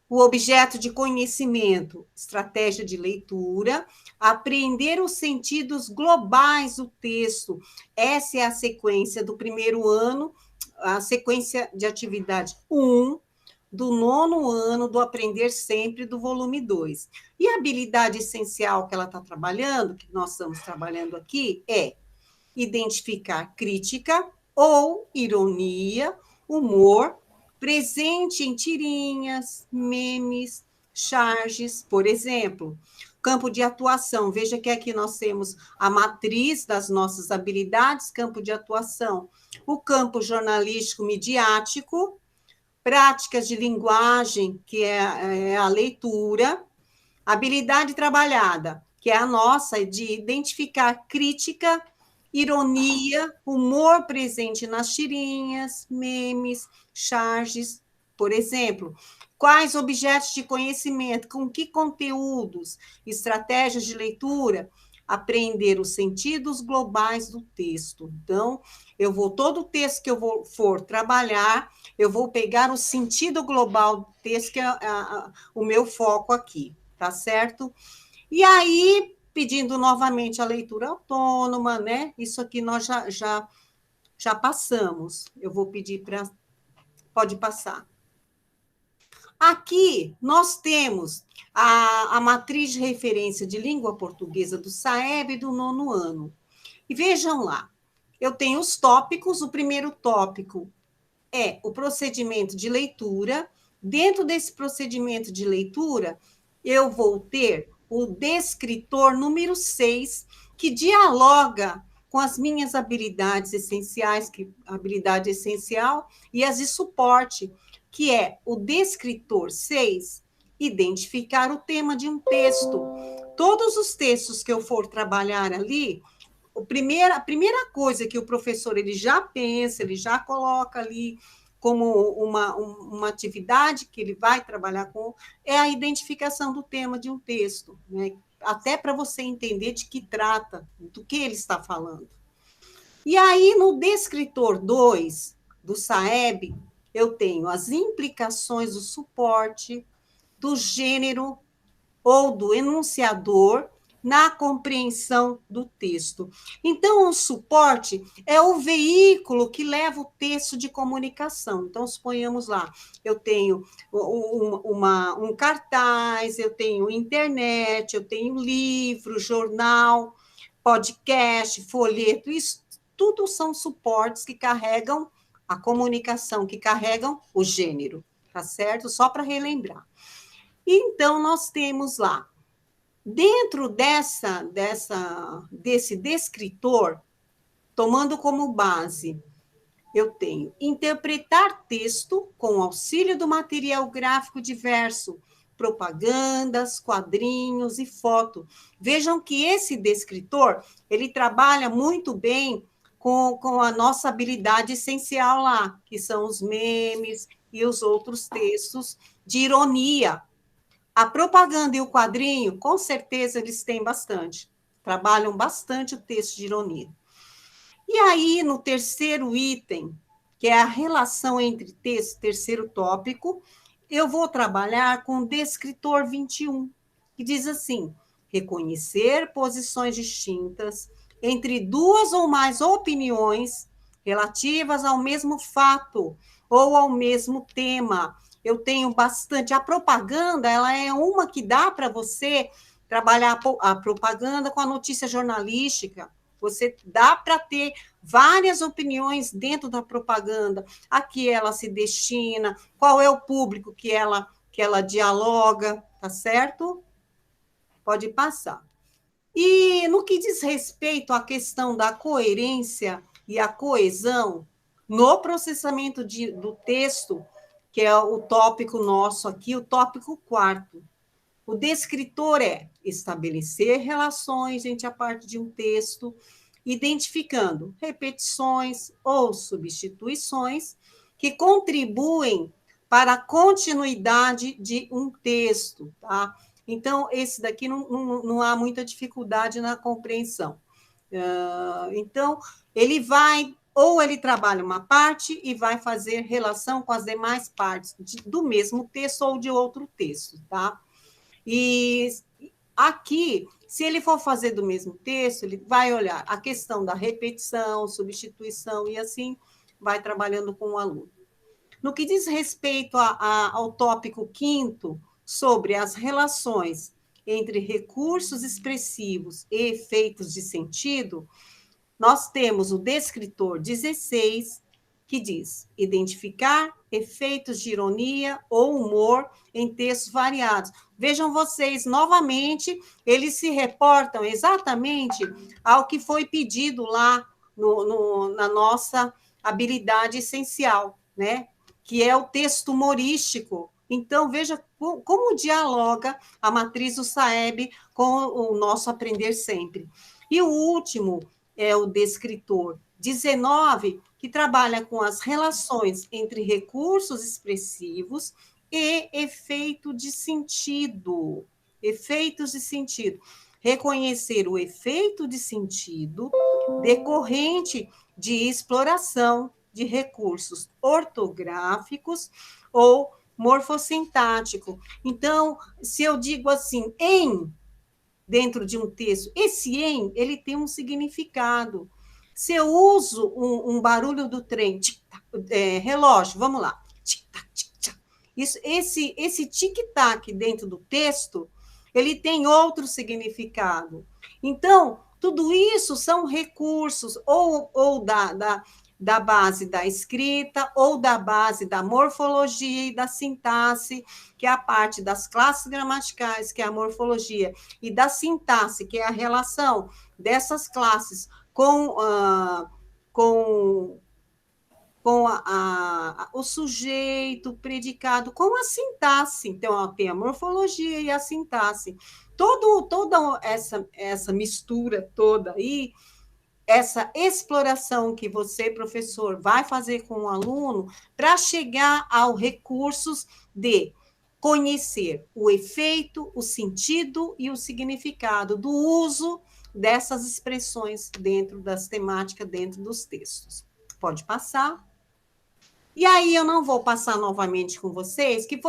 o objeto de conhecimento, estratégia de leitura, aprender os sentidos globais do texto. Essa é a sequência do primeiro ano, a sequência de atividade 1, do 9º ano do Aprender Sempre, do volume 2. E a habilidade essencial que ela está trabalhando, que nós estamos trabalhando aqui, é identificar crítica ou ironia, humor, presente em tirinhas, memes, charges, por exemplo. campo de atuação. Veja que aqui nós temos a matriz das nossas habilidades, campo de atuação, o campo jornalístico midiático, práticas de linguagem, que é a leitura, habilidade trabalhada, que é a nossa, de identificar crítica, ironia, humor presente nas tirinhas, memes, charges, por exemplo. Quais objetos de conhecimento, com que conteúdos, estratégias de leitura, aprender os sentidos globais do texto. Então, todo o texto que eu for trabalhar, eu vou pegar o sentido global do texto, que é o meu foco aqui, tá certo? E aí, pedindo novamente a leitura autônoma, né? Isso aqui nós já passamos. Eu vou pedir para... Pode passar. Aqui nós temos a matriz de referência de língua portuguesa do SAEB do 9º ano. E vejam lá, eu tenho os tópicos. O primeiro tópico é o procedimento de leitura. Dentro desse procedimento de leitura, eu vou ter o descritor número 6, que dialoga com as minhas habilidades essenciais, habilidade essencial, e as de suporte, que é o descritor 6, identificar o tema de um texto. Todos os textos que eu for trabalhar ali, a primeira coisa que o professor ele já pensa, ele já coloca ali como uma atividade que ele vai trabalhar com, é a identificação do tema de um texto, né? Até para você entender de que trata, do que ele está falando. E aí, no descritor 2 do SAEB, eu tenho as implicações do suporte, do gênero ou do enunciador na compreensão do texto. Então, o suporte é o veículo que leva o texto de comunicação. Então, suponhamos lá, eu tenho um cartaz, eu tenho internet, eu tenho livro, jornal, podcast, folheto, isso tudo são suportes que carregam a comunicação, que carregam o gênero, tá certo? Só para relembrar. Então, nós temos lá, dentro desse descritor, tomando como base, eu tenho interpretar texto com auxílio do material gráfico diverso, propagandas, quadrinhos e foto. Vejam que esse descritor, ele trabalha muito bem com a nossa habilidade essencial lá, que são os memes e os outros textos de ironia. A propaganda e o quadrinho, com certeza, eles têm bastante. Trabalham bastante o texto de ironia. E aí, no terceiro item, que é a relação entre texto, terceiro tópico, eu vou trabalhar com o descritor 21, que diz assim: reconhecer posições distintas entre duas ou mais opiniões relativas ao mesmo fato ou ao mesmo tema. Eu tenho bastante. A propaganda, ela é uma que dá para você trabalhar a propaganda com a notícia jornalística. Você dá para ter várias opiniões dentro da propaganda, a que ela se destina, qual é o público que ela dialoga, tá certo? Pode passar. E no que diz respeito à questão da coerência e a coesão, no processamento do texto, que é o tópico nosso aqui, o tópico 4º, o descritor é estabelecer relações entre a parte de um texto, identificando repetições ou substituições que contribuem para a continuidade de um texto, tá? Então, esse daqui não há muita dificuldade na compreensão. Então, ele trabalha uma parte e vai fazer relação com as demais partes do mesmo texto ou de outro texto, tá? E aqui, se ele for fazer do mesmo texto, ele vai olhar a questão da repetição, substituição, e assim vai trabalhando com o aluno. No que diz respeito ao tópico 5º, sobre as relações entre recursos expressivos e efeitos de sentido, nós temos o descritor 16, que diz identificar efeitos de ironia ou humor em textos variados. Vejam vocês, novamente, eles se reportam exatamente ao que foi pedido lá na nossa habilidade essencial, né? Que é o texto humorístico. Então, veja como dialoga a matriz do SAEB com o nosso aprender sempre. E o último é o descritor 19, que trabalha com as relações entre recursos expressivos e efeito de sentido. Efeitos de sentido. Reconhecer o efeito de sentido decorrente de exploração de recursos ortográficos ou morfossintático. Então, se eu digo assim, em, dentro de um texto, esse em, ele tem um significado. Se eu uso um barulho do trem, relógio, vamos lá, tic-tac, tic-tac. Esse tic-tac dentro do texto, ele tem outro significado. Então, tudo isso são recursos, ou da base da escrita, ou da base da morfologia e da sintaxe, que é a parte das classes gramaticais, que é a morfologia, e da sintaxe, que é a relação dessas classes com o sujeito, o predicado, com a sintaxe. Então, tem a morfologia e a sintaxe. Toda essa mistura toda aí, essa exploração que você, professor, vai fazer com o aluno para chegar aos recursos de conhecer o efeito, o sentido e o significado do uso dessas expressões dentro das temáticas, dentro dos textos. Pode passar. E aí eu não vou passar novamente com vocês, que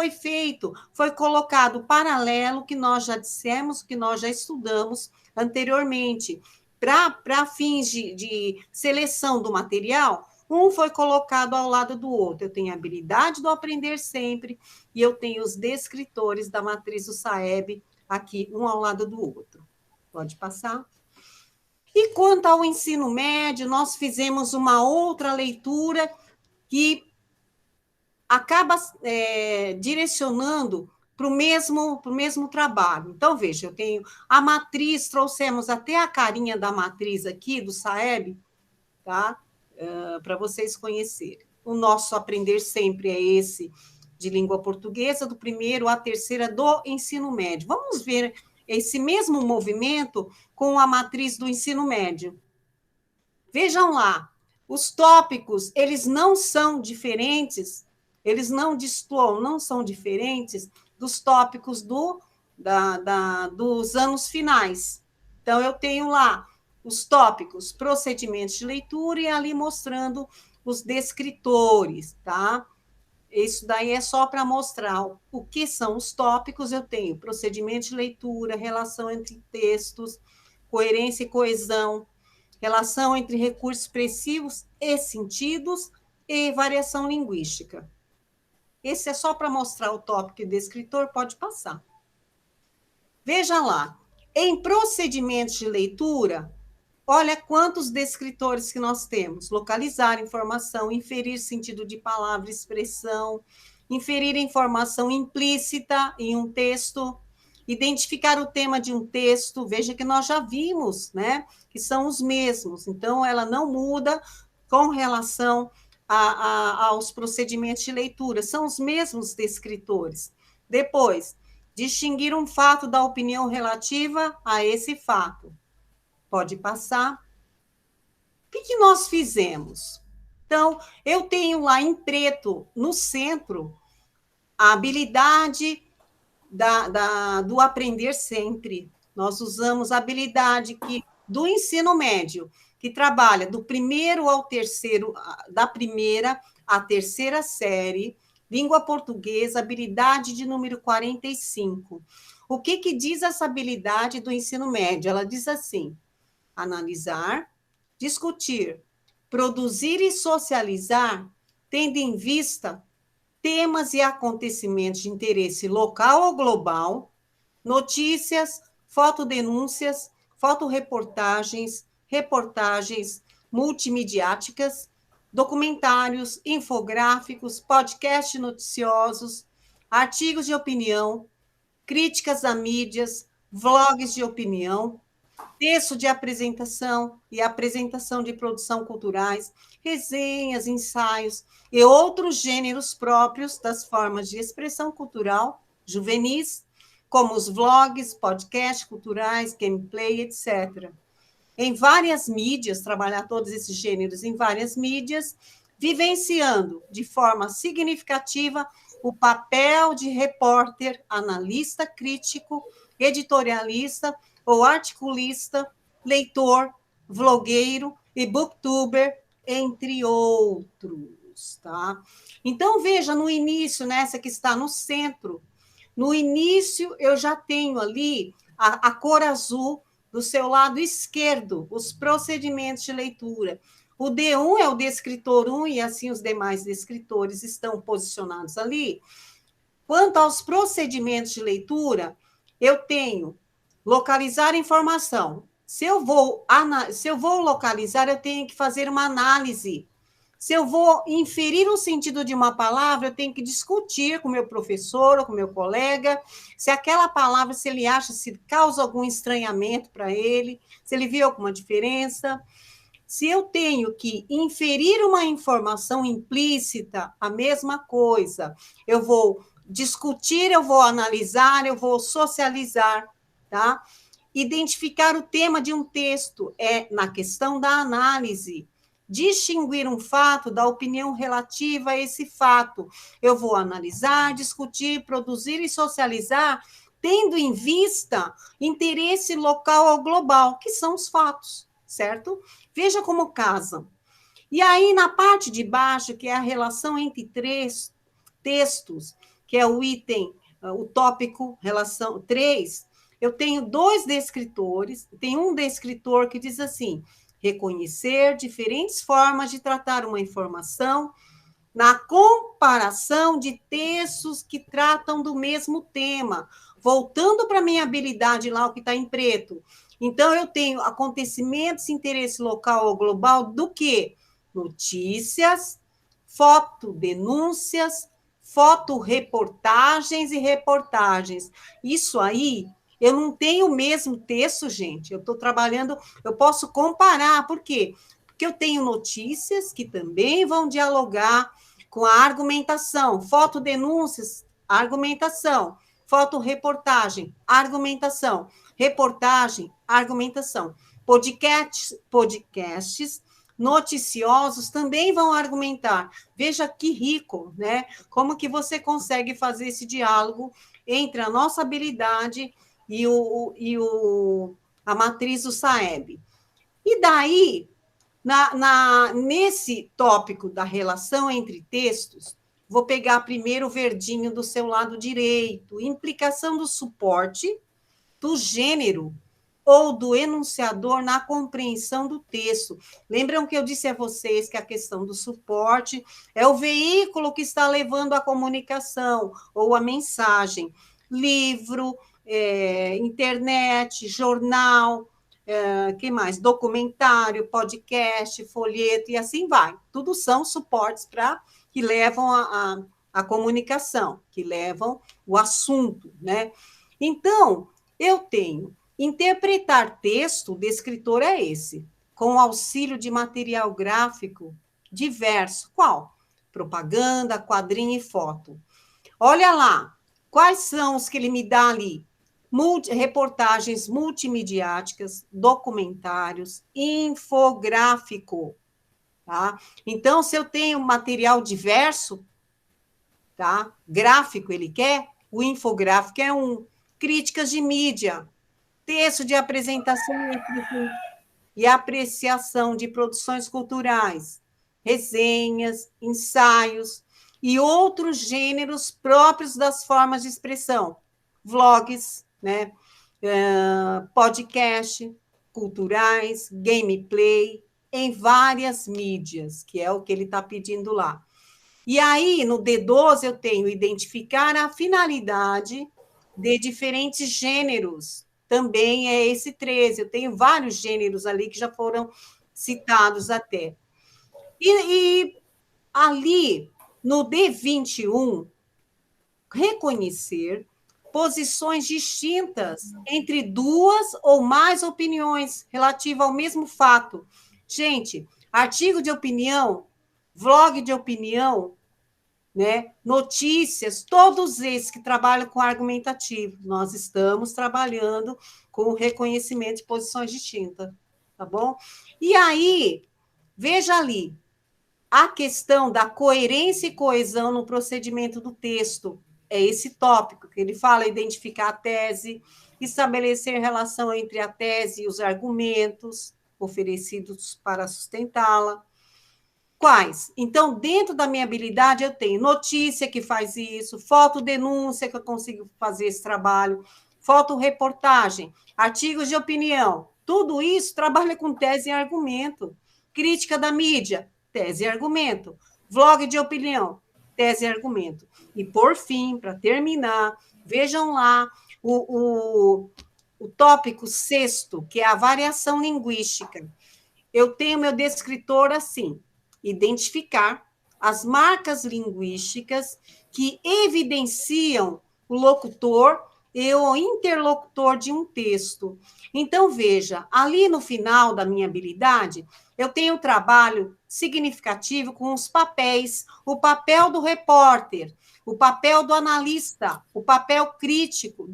foi colocado paralelo, que nós já dissemos, que nós já estudamos anteriormente, para fins de seleção do material, um foi colocado ao lado do outro. Eu tenho a habilidade do aprender sempre e eu tenho os descritores da matriz do SAEB aqui, um ao lado do outro. Pode passar. E quanto ao ensino médio, nós fizemos uma outra leitura que acaba direcionando para o mesmo trabalho. Então, veja, eu tenho a matriz, trouxemos até a carinha da matriz aqui, do SAEB, tá? Para vocês conhecerem. O nosso aprender sempre é esse, de língua portuguesa, do primeiro à terceira do ensino médio. Vamos ver esse mesmo movimento com a matriz do ensino médio. Vejam lá, os tópicos, eles não são diferentes, eles não destoam, não são diferentes dos tópicos dos anos finais. Então, eu tenho lá os tópicos, procedimentos de leitura, e ali mostrando os descritores, tá? Isso daí é só para mostrar o que são os tópicos. Eu tenho procedimento de leitura, relação entre textos, coerência e coesão, relação entre recursos expressivos e sentidos e variação linguística. Esse é só para mostrar o tópico e descritor, pode passar. Veja lá, em procedimentos de leitura, olha quantos descritores que nós temos. Localizar informação, inferir sentido de palavra, expressão, inferir informação implícita em um texto, identificar o tema de um texto. Veja que nós já vimos, né, que são os mesmos. Então, ela não muda com relação aos procedimentos de leitura. São os mesmos descritores. Depois, distinguir um fato da opinião relativa a esse fato. Pode passar. O que nós fizemos? Então, eu tenho lá em preto, no centro, a habilidade do aprender sempre. Nós usamos a habilidade do ensino médio, que trabalha do primeiro ao terceiro, da primeira à terceira série, língua portuguesa, habilidade de número 45. O que diz essa habilidade do ensino médio? Ela diz assim: analisar, discutir, produzir e socializar, tendo em vista temas e acontecimentos de interesse local ou global, notícias, fotodenúncias, fotoreportagens, reportagens multimediáticas, documentários, infográficos, podcasts noticiosos, artigos de opinião, críticas a mídias, vlogs de opinião, texto de apresentação e apresentação de produção culturais, resenhas, ensaios e outros gêneros próprios das formas de expressão cultural juvenis, como os vlogs, podcasts culturais, gameplay, etc. Em várias mídias, trabalhar todos esses gêneros em várias mídias, vivenciando de forma significativa o papel de repórter, analista crítico, editorialista ou articulista, leitor, vlogueiro e booktuber, entre outros. Tá? Então, veja, no início, nessa que está no centro, no início eu já tenho ali a cor azul do seu lado esquerdo, os procedimentos de leitura. O D1 é o descritor 1, e assim os demais descritores estão posicionados ali. Quanto aos procedimentos de leitura, eu tenho localizar informação. Se eu vou localizar, eu tenho que fazer uma análise. Se eu vou inferir o sentido de uma palavra, eu tenho que discutir com o meu professor ou com o meu colega se aquela palavra, se ele acha, se causa algum estranhamento para ele, se ele viu alguma diferença. Se eu tenho que inferir uma informação implícita, a mesma coisa. Eu vou discutir, eu vou analisar, eu vou socializar, tá? Identificar o tema de um texto é na questão da análise. Distinguir um fato da opinião relativa a esse fato. Eu vou analisar, discutir, produzir e socializar, tendo em vista interesse local ou global, que são os fatos, certo? Veja como casam. E aí, na parte de baixo, que é a relação entre três textos, que é o item, o tópico, relação 3, eu tenho dois descritores, tem um descritor que diz assim: reconhecer diferentes formas de tratar uma informação na comparação de textos que tratam do mesmo tema. Voltando para a minha habilidade lá, o que está em preto. Então, eu tenho acontecimentos, interesse local ou global do quê? Notícias, fotodenúncias, fotoreportagens e reportagens. Isso aí, eu não tenho o mesmo texto, gente. Eu estou trabalhando, eu posso comparar. Por quê? Porque eu tenho notícias que também vão dialogar com a argumentação, fotodenúncias, argumentação, fotoreportagem, argumentação, reportagem, argumentação. Podcasts noticiosos também vão argumentar. Veja que rico, né? Como que você consegue fazer esse diálogo entre a nossa habilidade e a matriz do SAEB. E daí, nesse tópico da relação entre textos, vou pegar primeiro o verdinho do seu lado direito, implicação do suporte, do gênero ou do enunciador na compreensão do texto. Lembram que eu disse a vocês que a questão do suporte é o veículo que está levando a comunicação ou a mensagem. Livro, internet, jornal, que mais? Documentário, podcast, folheto, e assim vai. Tudo são suportes que levam a comunicação, que levam o assunto, né? Então, eu tenho interpretar texto, o descritor é esse, com auxílio de material gráfico diverso. Qual? Propaganda, quadrinho e foto. Olha lá, quais são os que ele me dá ali? Reportagens multimediáticas, documentários, infográfico. Tá? Então, se eu tenho material diverso, tá? Gráfico ele quer, o infográfico é críticas de mídia, texto de apresentação e apreciação de produções culturais, resenhas, ensaios e outros gêneros próprios das formas de expressão, vlogs, né? Podcast, culturais, gameplay, em várias mídias, que é o que ele está pedindo lá. E aí, no D12, eu tenho identificar a finalidade de diferentes gêneros. Também é esse 13. Eu tenho vários gêneros ali que já foram citados até. E ali, no D21, reconhecer posições distintas entre duas ou mais opiniões relativas ao mesmo fato. Gente, artigo de opinião, vlog de opinião, né, notícias, todos esses que trabalham com argumentativo, nós estamos trabalhando com o reconhecimento de posições distintas, tá bom? E aí, veja ali, a questão da coerência e coesão no procedimento do texto, é esse tópico que ele fala, identificar a tese, estabelecer relação entre a tese e os argumentos oferecidos para sustentá-la. Quais? Então, dentro da minha habilidade, eu tenho notícia que faz isso, fotodenúncia que eu consigo fazer esse trabalho, fotoreportagem, artigos de opinião, tudo isso trabalha com tese e argumento. Crítica da mídia, tese e argumento. Vlog de opinião, tese e argumento. E, por fim, para terminar, vejam lá o tópico 6º, que é a variação linguística. Eu tenho meu descritor assim: identificar as marcas linguísticas que evidenciam o locutor e o interlocutor de um texto. Então, veja, ali no final da minha habilidade, eu tenho um trabalho significativo com os papéis, o papel do repórter, o papel do analista, o papel crítico,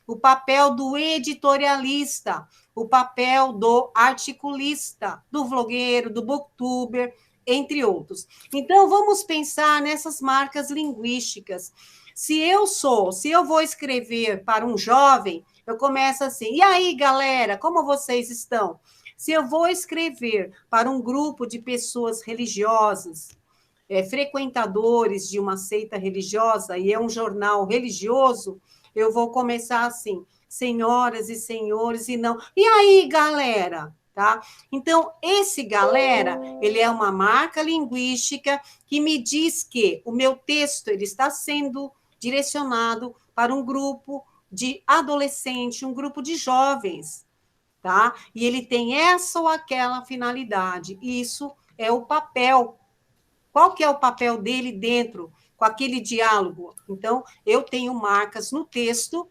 o papel do editorialista, o papel do articulista, do vlogueiro, do booktuber, entre outros. Então, vamos pensar nessas marcas linguísticas. Se eu vou escrever para um jovem, eu começo assim: e aí, galera, como vocês estão? Se eu vou escrever para um grupo de pessoas religiosas, frequentadores de uma seita religiosa, e é um jornal religioso, eu vou começar assim: senhoras e senhores, e não. E aí, galera? Tá? Então, esse galera, ele é uma marca linguística que me diz que o meu texto ele está sendo direcionado para um grupo de adolescente, um grupo de jovens, tá? E ele tem essa ou aquela finalidade. Isso é o papel. Qual que é o papel dele dentro, com aquele diálogo? Então, eu tenho marcas no texto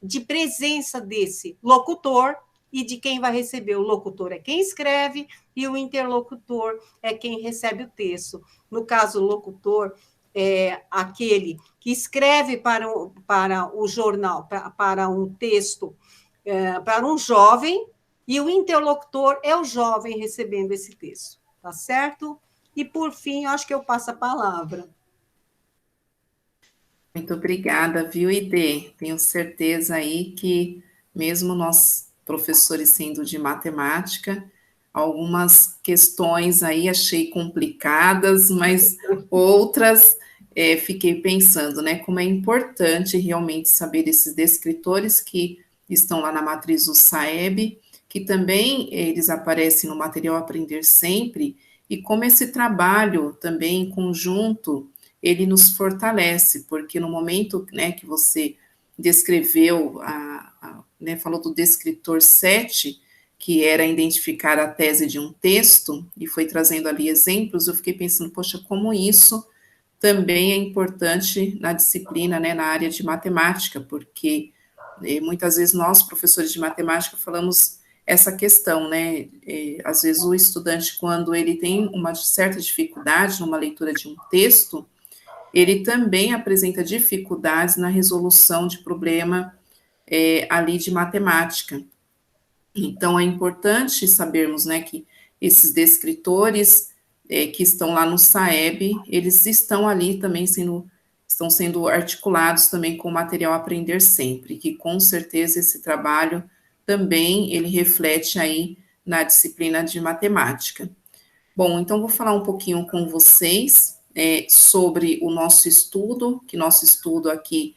de presença desse locutor e de quem vai receber. O locutor é quem escreve e o interlocutor é quem recebe o texto. No caso, o locutor é aquele que escreve para o jornal, para um texto, para um jovem, e o interlocutor é o jovem recebendo esse texto, tá certo? E, por fim, eu acho que eu passo a palavra. Muito obrigada, viu, Ide? Tenho certeza aí que, mesmo nós, professores sendo de matemática, algumas questões aí achei complicadas, mas outras fiquei pensando, né, como é importante realmente saber esses descritores que estão lá na matriz do SAEB, que também eles aparecem no material Aprender Sempre, e como esse trabalho também em conjunto ele nos fortalece, porque no momento, né, que você descreveu, né, falou do descritor 7, que era identificar a tese de um texto, e foi trazendo ali exemplos, eu fiquei pensando, poxa, como isso também é importante na disciplina, né, na área de matemática, porque muitas vezes nós, professores de matemática, falamos essa questão, né, às vezes o estudante, quando ele tem uma certa dificuldade numa leitura de um texto, ele também apresenta dificuldades na resolução de problema ali de matemática. Então, é importante sabermos, né, que esses descritores que estão lá no SAEB, eles estão ali também estão sendo articulados também com o material Aprender Sempre, que com certeza esse trabalho também ele reflete aí na disciplina de matemática. Bom, então vou falar um pouquinho com vocês sobre o nosso estudo, que nosso estudo aqui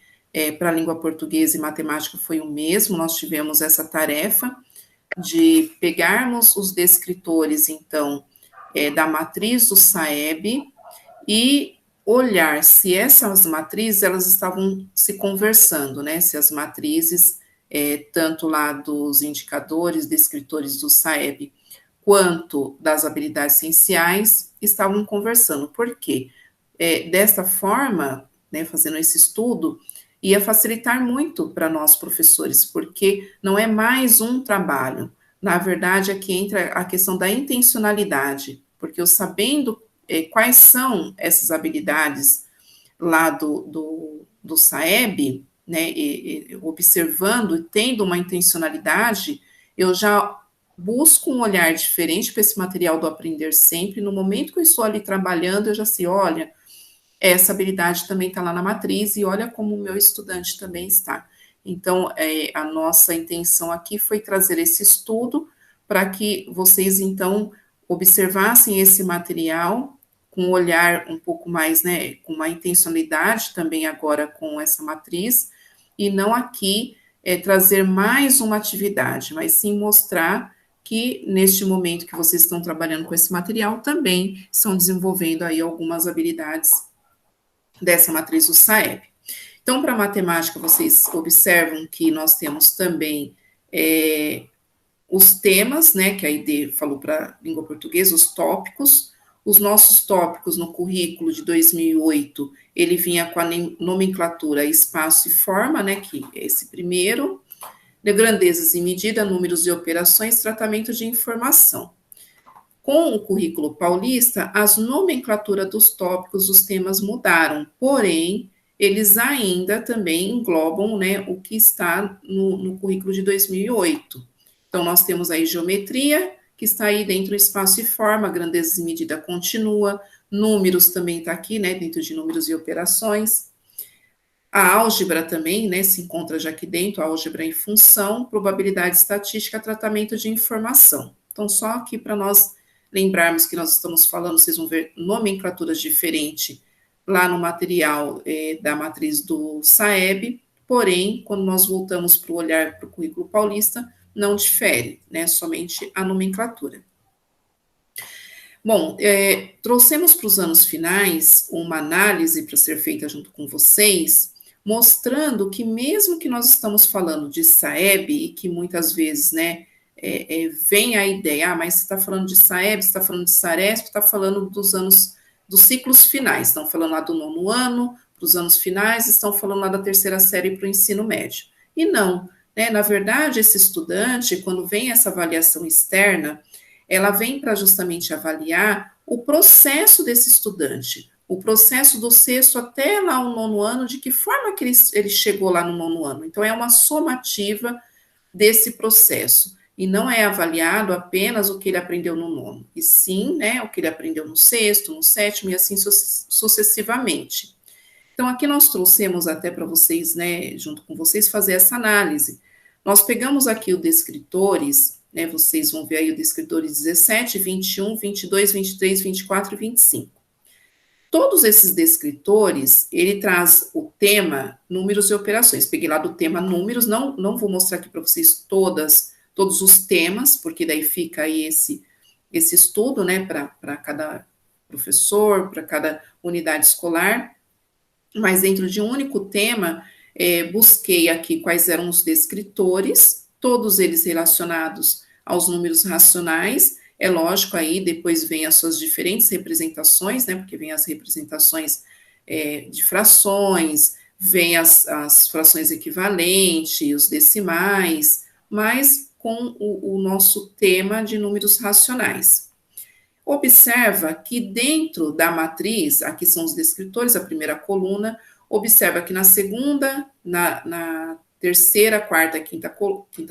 para a língua portuguesa e matemática foi o mesmo, nós tivemos essa tarefa de pegarmos os descritores, então, da matriz do SAEB e olhar se essas matrizes, elas estavam se conversando, né, se as matrizes, tanto lá dos indicadores, descritores do SAEB, quanto das habilidades essenciais estavam conversando. Por quê? Desta forma, né, fazendo esse estudo, ia facilitar muito para nós professores, porque não é mais um trabalho. Na verdade, aqui entra a questão da intencionalidade, porque eu sabendo quais são essas habilidades lá do SAEB, né, observando e tendo uma intencionalidade, eu já busco um olhar diferente para esse material do Aprender Sempre. No momento que eu estou ali trabalhando, eu já sei, olha, essa habilidade também está lá na matriz, e olha como o meu estudante também está. Então, a nossa intenção aqui foi trazer esse estudo para que vocês, então, observassem esse material com um olhar um pouco mais, né, com uma intencionalidade também agora com essa matriz, e não aqui trazer mais uma atividade, mas sim mostrar que neste momento que vocês estão trabalhando com esse material, também estão desenvolvendo aí algumas habilidades dessa matriz do SAEB. Então, para a matemática, vocês observam que nós temos também os temas, né, que a ID falou para língua portuguesa, os tópicos. Os nossos tópicos no currículo de 2008, ele vinha com a nomenclatura espaço e forma, né, que é esse primeiro, de grandezas e medida, números e operações, tratamento de informação. Com o currículo paulista, as nomenclaturas dos tópicos, os temas mudaram, porém, eles ainda também englobam, né, o que está no currículo de 2008. Então, nós temos aí geometria, que está aí dentro do espaço e forma, grandezas e medida continua, números também está aqui, né, dentro de números e operações. A álgebra também, né, se encontra já aqui dentro, a álgebra em função, probabilidade estatística, tratamento de informação. Então, só aqui para nós lembrarmos que nós estamos falando, vocês vão ver nomenclaturas diferentes lá no material da matriz do SAEB, porém, quando nós voltamos para o olhar para o currículo paulista, não difere, né, somente a nomenclatura. Bom, trouxemos para os anos finais uma análise para ser feita junto com vocês, mostrando que mesmo que nós estamos falando de SAEB, e que muitas vezes, né, vem a ideia, mas você está falando de SAEB, você está falando de SARESP, está falando dos ciclos finais, estão falando lá do 9º ano, para os anos finais, estão falando lá da 3ª série para o ensino médio. E não, né, na verdade, esse estudante, quando vem essa avaliação externa, ela vem para justamente avaliar o processo desse estudante, o processo do 6º até lá o 9º ano, de que forma que ele chegou lá no 9º ano. Então, é uma somativa desse processo, e não é avaliado apenas o que ele aprendeu no 9º, e sim, né, o que ele aprendeu no 6º, no 7º, e assim sucessivamente. Então, aqui nós trouxemos até para vocês, né, junto com vocês, fazer essa análise. Nós pegamos aqui o descritores, né, vocês vão ver aí o descritores 17, 21, 22, 23, 24 e 25. Todos esses descritores, ele traz o tema números e operações. Peguei lá do tema números, não vou mostrar aqui para vocês todos os temas, porque daí fica aí esse estudo, né, para cada professor, para cada unidade escolar, mas dentro de um único tema, busquei aqui quais eram os descritores, todos eles relacionados aos números racionais. É lógico, aí depois vem as suas diferentes representações, né, porque vem as representações de frações, vem as frações equivalentes, os decimais, mas com o nosso tema de números racionais. Observa que dentro da matriz, aqui são os descritores, a primeira coluna, observa que na segunda, na terceira, quarta, quinta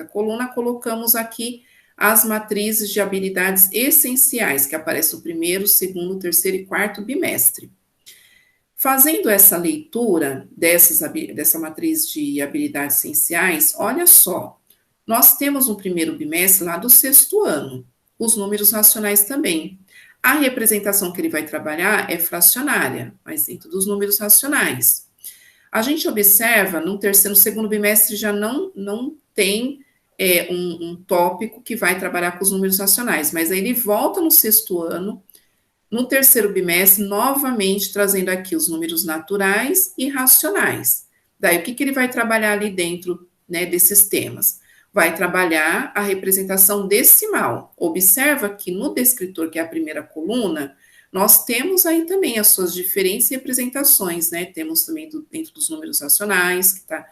coluna, colocamos aqui as matrizes de habilidades essenciais, que aparecem no primeiro, segundo, terceiro e quarto bimestre. Fazendo essa leitura dessa matriz de habilidades essenciais, olha só, nós temos no primeiro bimestre lá do 6º ano, os números racionais também. A representação que ele vai trabalhar é fracionária, mas dentro dos números racionais. A gente observa, no segundo bimestre já não tem um tópico que vai trabalhar com os números racionais, mas aí ele volta no 6º ano, no terceiro bimestre, novamente trazendo aqui os números naturais e racionais. Daí, o que ele vai trabalhar ali dentro, né, desses temas? vai trabalhar a representação decimal. Observa que no descritor, que é a primeira coluna, nós temos aí também as suas diferentes representações, né? Temos também dentro dos números racionais, que está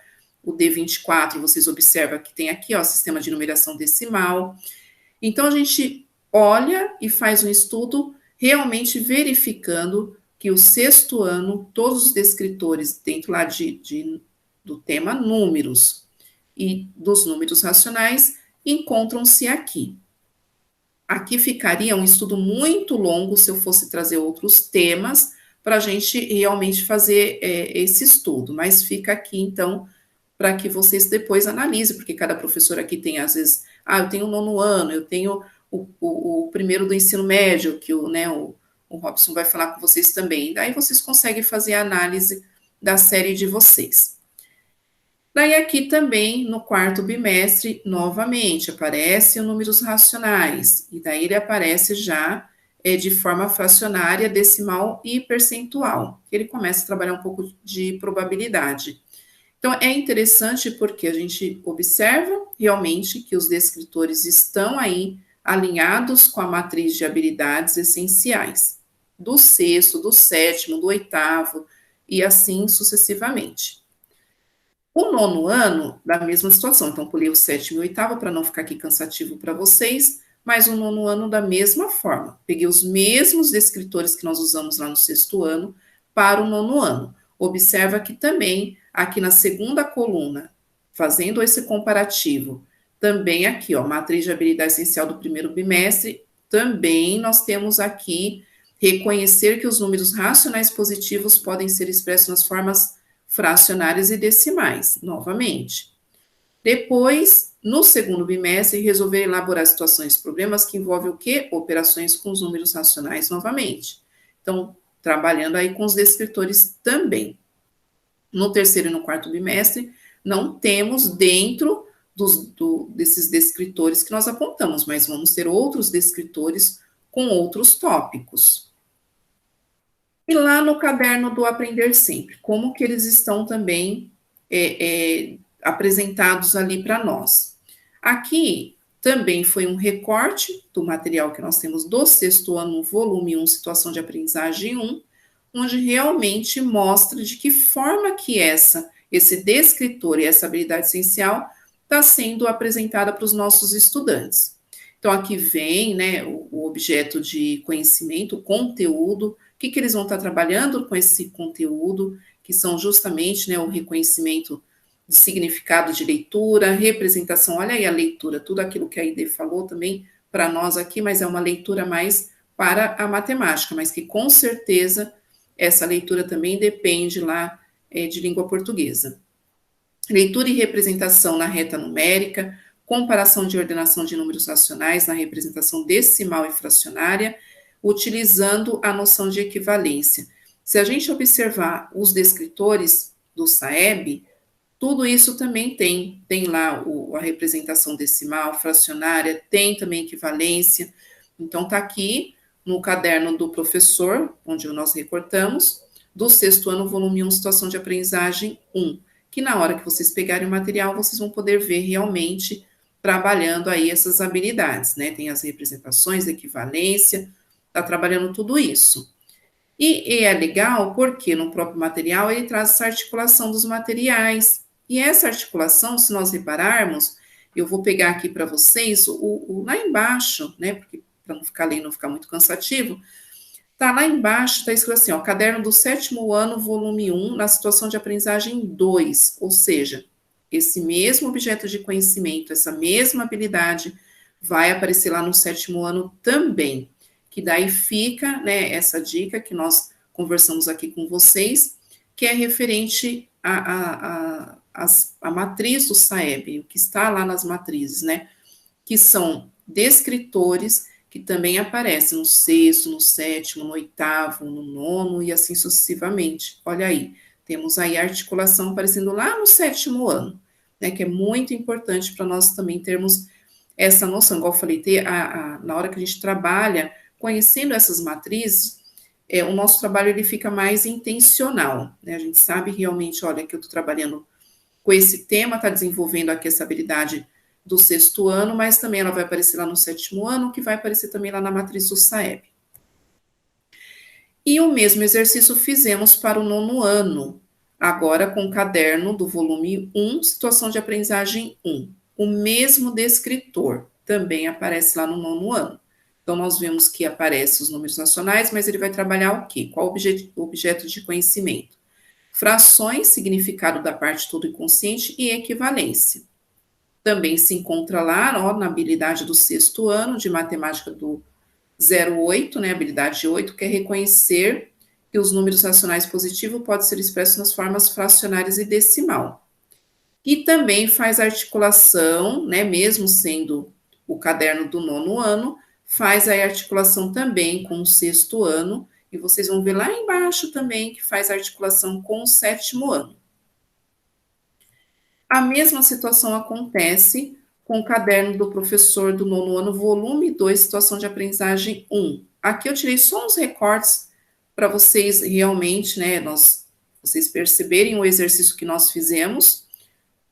o D24, vocês observam que tem aqui, ó, sistema de numeração decimal. Então, a gente olha e faz um estudo realmente verificando que o sexto ano, todos os descritores dentro lá do tema números e dos números racionais encontram-se aqui. Aqui ficaria um estudo muito longo se eu fosse trazer outros temas para a gente realmente fazer esse estudo, mas fica aqui, então, para que vocês depois analisem, porque cada professor aqui tem, às vezes, eu tenho o 9º ano, eu tenho o primeiro do ensino médio, que o Robson vai falar com vocês também. Daí vocês conseguem fazer a análise da série de vocês. Daí aqui também, no 4º bimestre, novamente, aparece o números racionais, e daí ele aparece já de forma fracionária, decimal e percentual. Ele começa a trabalhar um pouco de probabilidade. Então, é interessante porque a gente observa realmente que os descritores estão aí alinhados com a matriz de habilidades essenciais, do 6º, do 7º, do 8º, e assim sucessivamente. O 9º ano, da mesma situação, então pulei o 7º e o 8º para não ficar aqui cansativo para vocês, mas o 9º ano da mesma forma. Peguei os mesmos descritores que nós usamos lá no 6º ano para o 9º ano. Observa que também, aqui na segunda coluna, fazendo esse comparativo, também aqui, ó, matriz de habilidade essencial do 1º bimestre, também nós temos aqui reconhecer que os números racionais positivos podem ser expressos nas formas fracionárias e decimais, novamente. Depois, no 2º bimestre, resolver elaborar situações, problemas que envolvem o quê? Operações com os números racionais, novamente. Então, trabalhando aí com os descritores também. No 3º e no 4º bimestre, não temos dentro desses descritores que nós apontamos, mas vamos ter outros descritores com outros tópicos. E lá no caderno do Aprender Sempre, como que eles estão também apresentados ali para nós. Aqui também foi um recorte do material que nós temos do 6º ano, volume 1, situação de aprendizagem 1, onde realmente mostra de que forma que esse descritor e essa habilidade essencial está sendo apresentada para os nossos estudantes. Então, aqui vem, né, o objeto de conhecimento, o conteúdo, o que eles vão estar trabalhando com esse conteúdo, que são justamente, né, o reconhecimento de significado de leitura, representação, olha aí a leitura, tudo aquilo que a Aide falou também para nós aqui, mas é uma leitura mais para a matemática, mas que com certeza essa leitura também depende lá de língua portuguesa. Leitura e representação na reta numérica, comparação de ordenação de números racionais na representação decimal e fracionária, utilizando a noção de equivalência. Se a gente observar os descritores do SAEB, tudo isso também tem lá a representação decimal, fracionária, tem também equivalência. Então, está aqui no caderno do professor, onde nós recortamos, do 6º ano, volume 1, situação de aprendizagem 1, que na hora que vocês pegarem o material, vocês vão poder ver realmente trabalhando aí essas habilidades, né? Tem as representações, equivalência, está trabalhando tudo isso. E é legal porque no próprio material ele traz essa articulação dos materiais. E essa articulação, se nós repararmos, eu vou pegar aqui para vocês lá embaixo, né? Porque para não ficar lendo, não ficar muito cansativo, tá lá embaixo, está escrito assim, ó, caderno do 7º ano, volume 1, na situação de aprendizagem 2, ou seja, esse mesmo objeto de conhecimento, essa mesma habilidade, vai aparecer lá no 7º ano também, que daí fica, né, essa dica que nós conversamos aqui com vocês, que é referente à matriz do SAEB, o que está lá nas matrizes, né, que são descritores que também aparecem no 6º, no 7º, no 8º, no 9º e assim sucessivamente. Olha aí, temos aí a articulação aparecendo lá no 7º ano, né, que é muito importante para nós também termos essa noção, igual eu falei, na hora que a gente trabalha, conhecendo essas matrizes, o nosso trabalho ele fica mais intencional, né, a gente sabe realmente, olha, que eu estou trabalhando com esse tema, está desenvolvendo aqui essa habilidade do sexto ano, mas também ela vai aparecer lá no sétimo ano, que vai aparecer também lá na matriz do SAEB. E o mesmo exercício fizemos para o nono ano, agora com o caderno do volume 1, situação de aprendizagem 1. O mesmo descritor também aparece lá no nono ano. Então, nós vemos que aparece os números nacionais, mas ele vai trabalhar o quê? Qual o objeto de conhecimento? Frações, significado da parte todo e consciente, e equivalência. Também se encontra lá, ó, na habilidade do sexto ano de matemática do 08, né, habilidade 8, que é reconhecer que os números racionais positivos podem ser expressos nas formas fracionárias e decimal. E também faz articulação, né, mesmo sendo o caderno do nono ano, faz a articulação também com o sexto ano, e vocês vão ver lá embaixo também que faz articulação com o sétimo ano. A mesma situação acontece com o caderno do professor do nono ano, volume 2, situação de aprendizagem 1. Aqui eu tirei só uns recortes para vocês realmente, né, vocês perceberem o exercício que nós fizemos,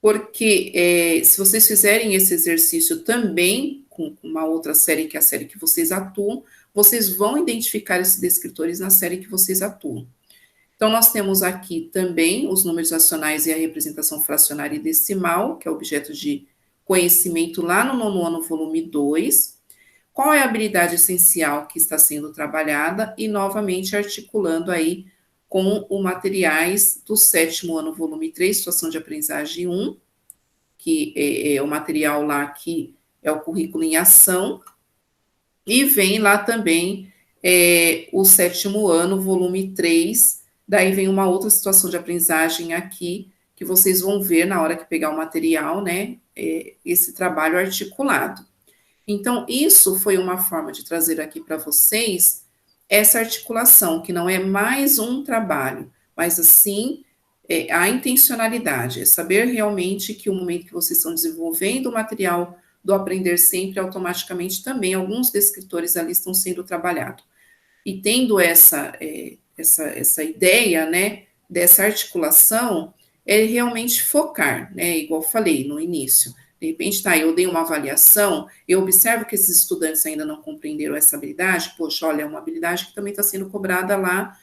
porque se vocês fizerem esse exercício também com uma outra série, que é a série que vocês atuam, vocês vão identificar esses descritores na série que vocês atuam. Então, nós temos aqui também os números racionais e a representação fracionária e decimal, que é objeto de conhecimento lá no nono ano, volume 2. Qual é a habilidade essencial que está sendo trabalhada? E, novamente, articulando aí com os materiais do sétimo ano, volume 3, situação de aprendizagem 1, que é o material lá que é o currículo em ação. E vem lá também o sétimo ano, volume 3, daí vem uma outra situação de aprendizagem aqui, que vocês vão ver na hora que pegar o material, né, esse trabalho articulado. Então, isso foi uma forma de trazer aqui para vocês essa articulação, que não é mais um trabalho, mas assim, a intencionalidade, é saber realmente que o momento que vocês estão desenvolvendo o material do aprender sempre, automaticamente também alguns descritores ali estão sendo trabalhados. E tendo essa ideia, né, dessa articulação, é realmente focar, né, igual falei no início. De repente, eu dei uma avaliação, eu observo que esses estudantes ainda não compreenderam essa habilidade, poxa, olha, é uma habilidade que também está sendo cobrada lá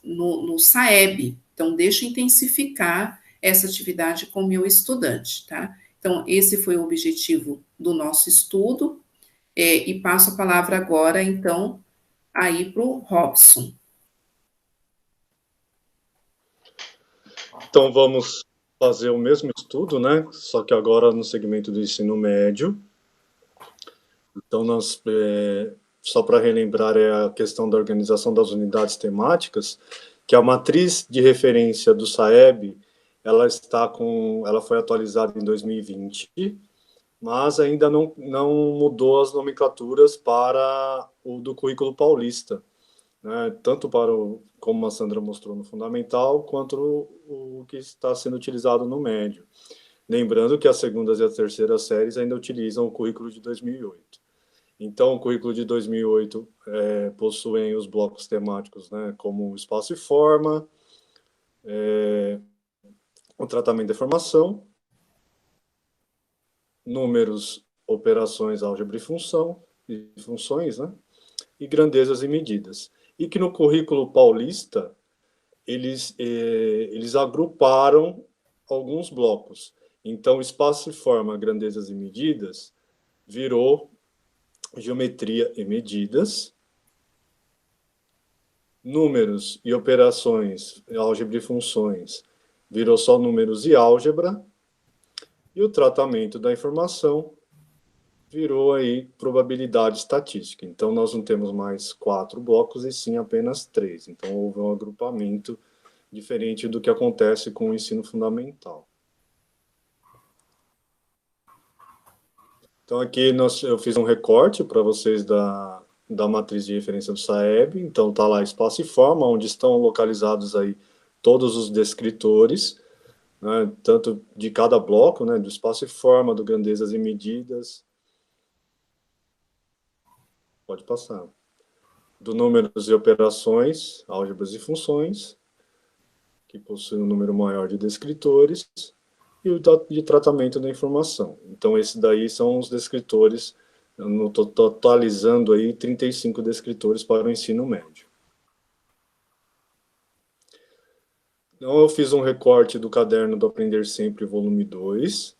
no SAEB. Então, deixa eu intensificar essa atividade com o meu estudante, tá? Então, esse foi o objetivo do nosso estudo, e passo a palavra agora, então, aí para o Robson. Então, vamos fazer o mesmo estudo, né? Só que agora no segmento do ensino médio. Então, só para relembrar, é a questão da organização das unidades temáticas, que a matriz de referência do SAEB, ela foi atualizada em 2020, mas ainda não mudou as nomenclaturas para o do currículo paulista, né? Tanto como a Sandra mostrou no fundamental, quanto o que está sendo utilizado no médio. Lembrando que as segundas e as terceiras séries ainda utilizam o currículo de 2008. Então, o currículo de 2008 possuem os blocos temáticos, né, como espaço e forma, o tratamento da informação, números, operações, álgebra e funções, né, e grandezas e medidas. E que no currículo paulista, eles agruparam alguns blocos. Então, espaço e forma, grandezas e medidas, virou geometria e medidas, números e operações, álgebra e funções, virou só números e álgebra, e o tratamento da informação virou aí probabilidade estatística. Então, nós não temos mais 4 blocos, e sim apenas 3. Então, houve um agrupamento diferente do que acontece com o ensino fundamental. Então, aqui eu fiz um recorte para vocês da matriz de referência do SAEB. Então, está lá espaço e forma, onde estão localizados aí todos os descritores, né, tanto de cada bloco, né, do espaço e forma, do grandezas e medidas. Pode passar. Do números e operações, álgebras e funções, que possui um número maior de descritores, e o de tratamento da informação. Então, esses daí são os descritores, no totalizando aí 35 descritores para o ensino médio. Então, eu fiz um recorte do caderno do Aprender Sempre, volume 2,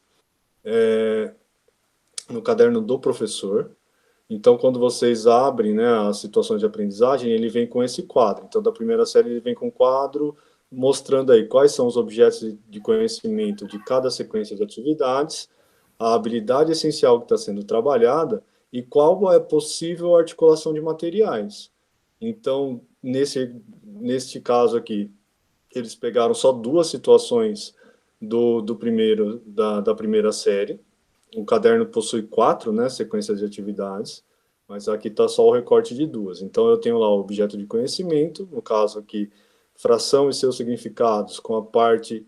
no caderno do professor. Então, quando vocês abrem, né, as situações de aprendizagem, ele vem com esse quadro. Então, da primeira série, ele vem com um quadro mostrando aí quais são os objetos de conhecimento de cada sequência de atividades, a habilidade essencial que está sendo trabalhada e qual é a possível articulação de materiais. Então, neste caso aqui, eles pegaram só 2 situações da primeira série. O caderno possui 4, né, sequências de atividades, mas aqui está só o recorte de 2. Então, eu tenho lá o objeto de conhecimento, no caso aqui, fração e seus significados, com a parte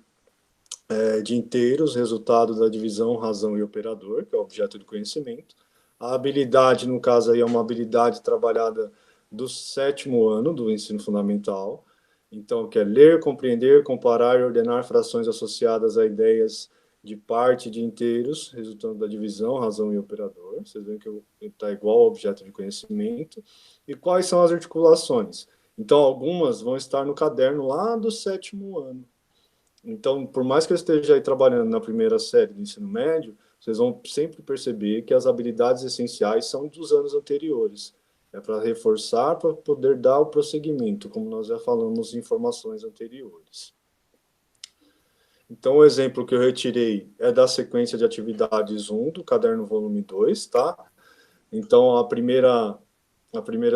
de inteiros, resultado da divisão, razão e operador, que é o objeto de conhecimento. A habilidade, no caso aí, é uma habilidade trabalhada do 7º ano do ensino fundamental. Então, que é ler, compreender, comparar e ordenar frações associadas a ideias de parte de inteiros, resultando da divisão, razão e operador. Vocês veem que está igual ao objeto de conhecimento. E quais são as articulações? Então, algumas vão estar no caderno lá do 7º ano. Então, por mais que eu esteja aí trabalhando na primeira série do ensino médio, vocês vão sempre perceber que as habilidades essenciais são dos anos anteriores. É para reforçar, para poder dar o prosseguimento, como nós já falamos em informações anteriores. Então, o exemplo que eu retirei é da sequência de atividades 1 do caderno volume 2, tá? Então, a primeira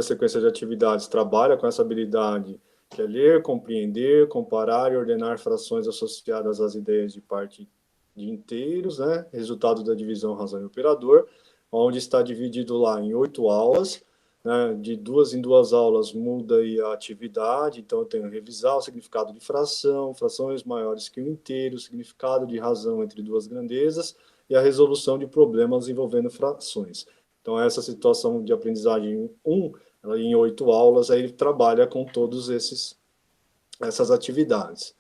sequência de atividades trabalha com essa habilidade que é ler, compreender, comparar e ordenar frações associadas às ideias de parte de inteiros, né? Resultado da divisão, razão e operador, onde está dividido lá em 8 aulas, né? De 2 em 2 aulas muda aí a atividade, então eu tenho revisar o significado de fração, frações maiores que o inteiro, significado de razão entre 2 grandezas e a resolução de problemas envolvendo frações. Então, essa situação de aprendizagem 1, em 8 aulas, aí ele trabalha com todas essas atividades.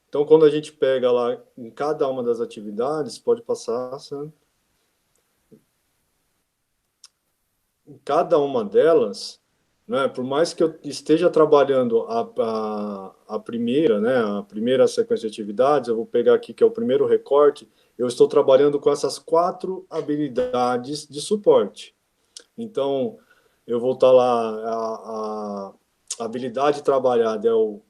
Então, quando a gente pega lá em cada uma das atividades, pode passar, Sandra? Em cada uma delas, né, por mais que eu esteja trabalhando a primeira, né, a primeira sequência de atividades, eu vou pegar aqui que é o primeiro recorte, eu estou trabalhando com essas 4 habilidades de suporte. Então, eu vou estar lá, a habilidade trabalhada é o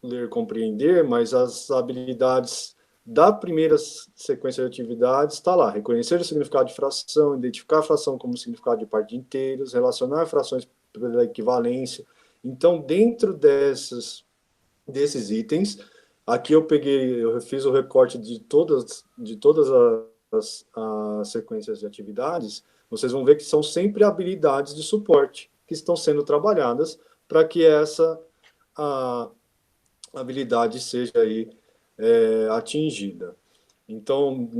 ler, compreender, mas as habilidades da primeira sequência de atividades está lá, reconhecer o significado de fração, identificar a fração como significado de parte de inteiros, relacionar frações pela equivalência. Então, dentro desses itens, aqui eu fiz o recorte de todas as sequências de atividades. Vocês vão ver que são sempre habilidades de suporte que estão sendo trabalhadas para que essa habilidade seja aí atingida. Então,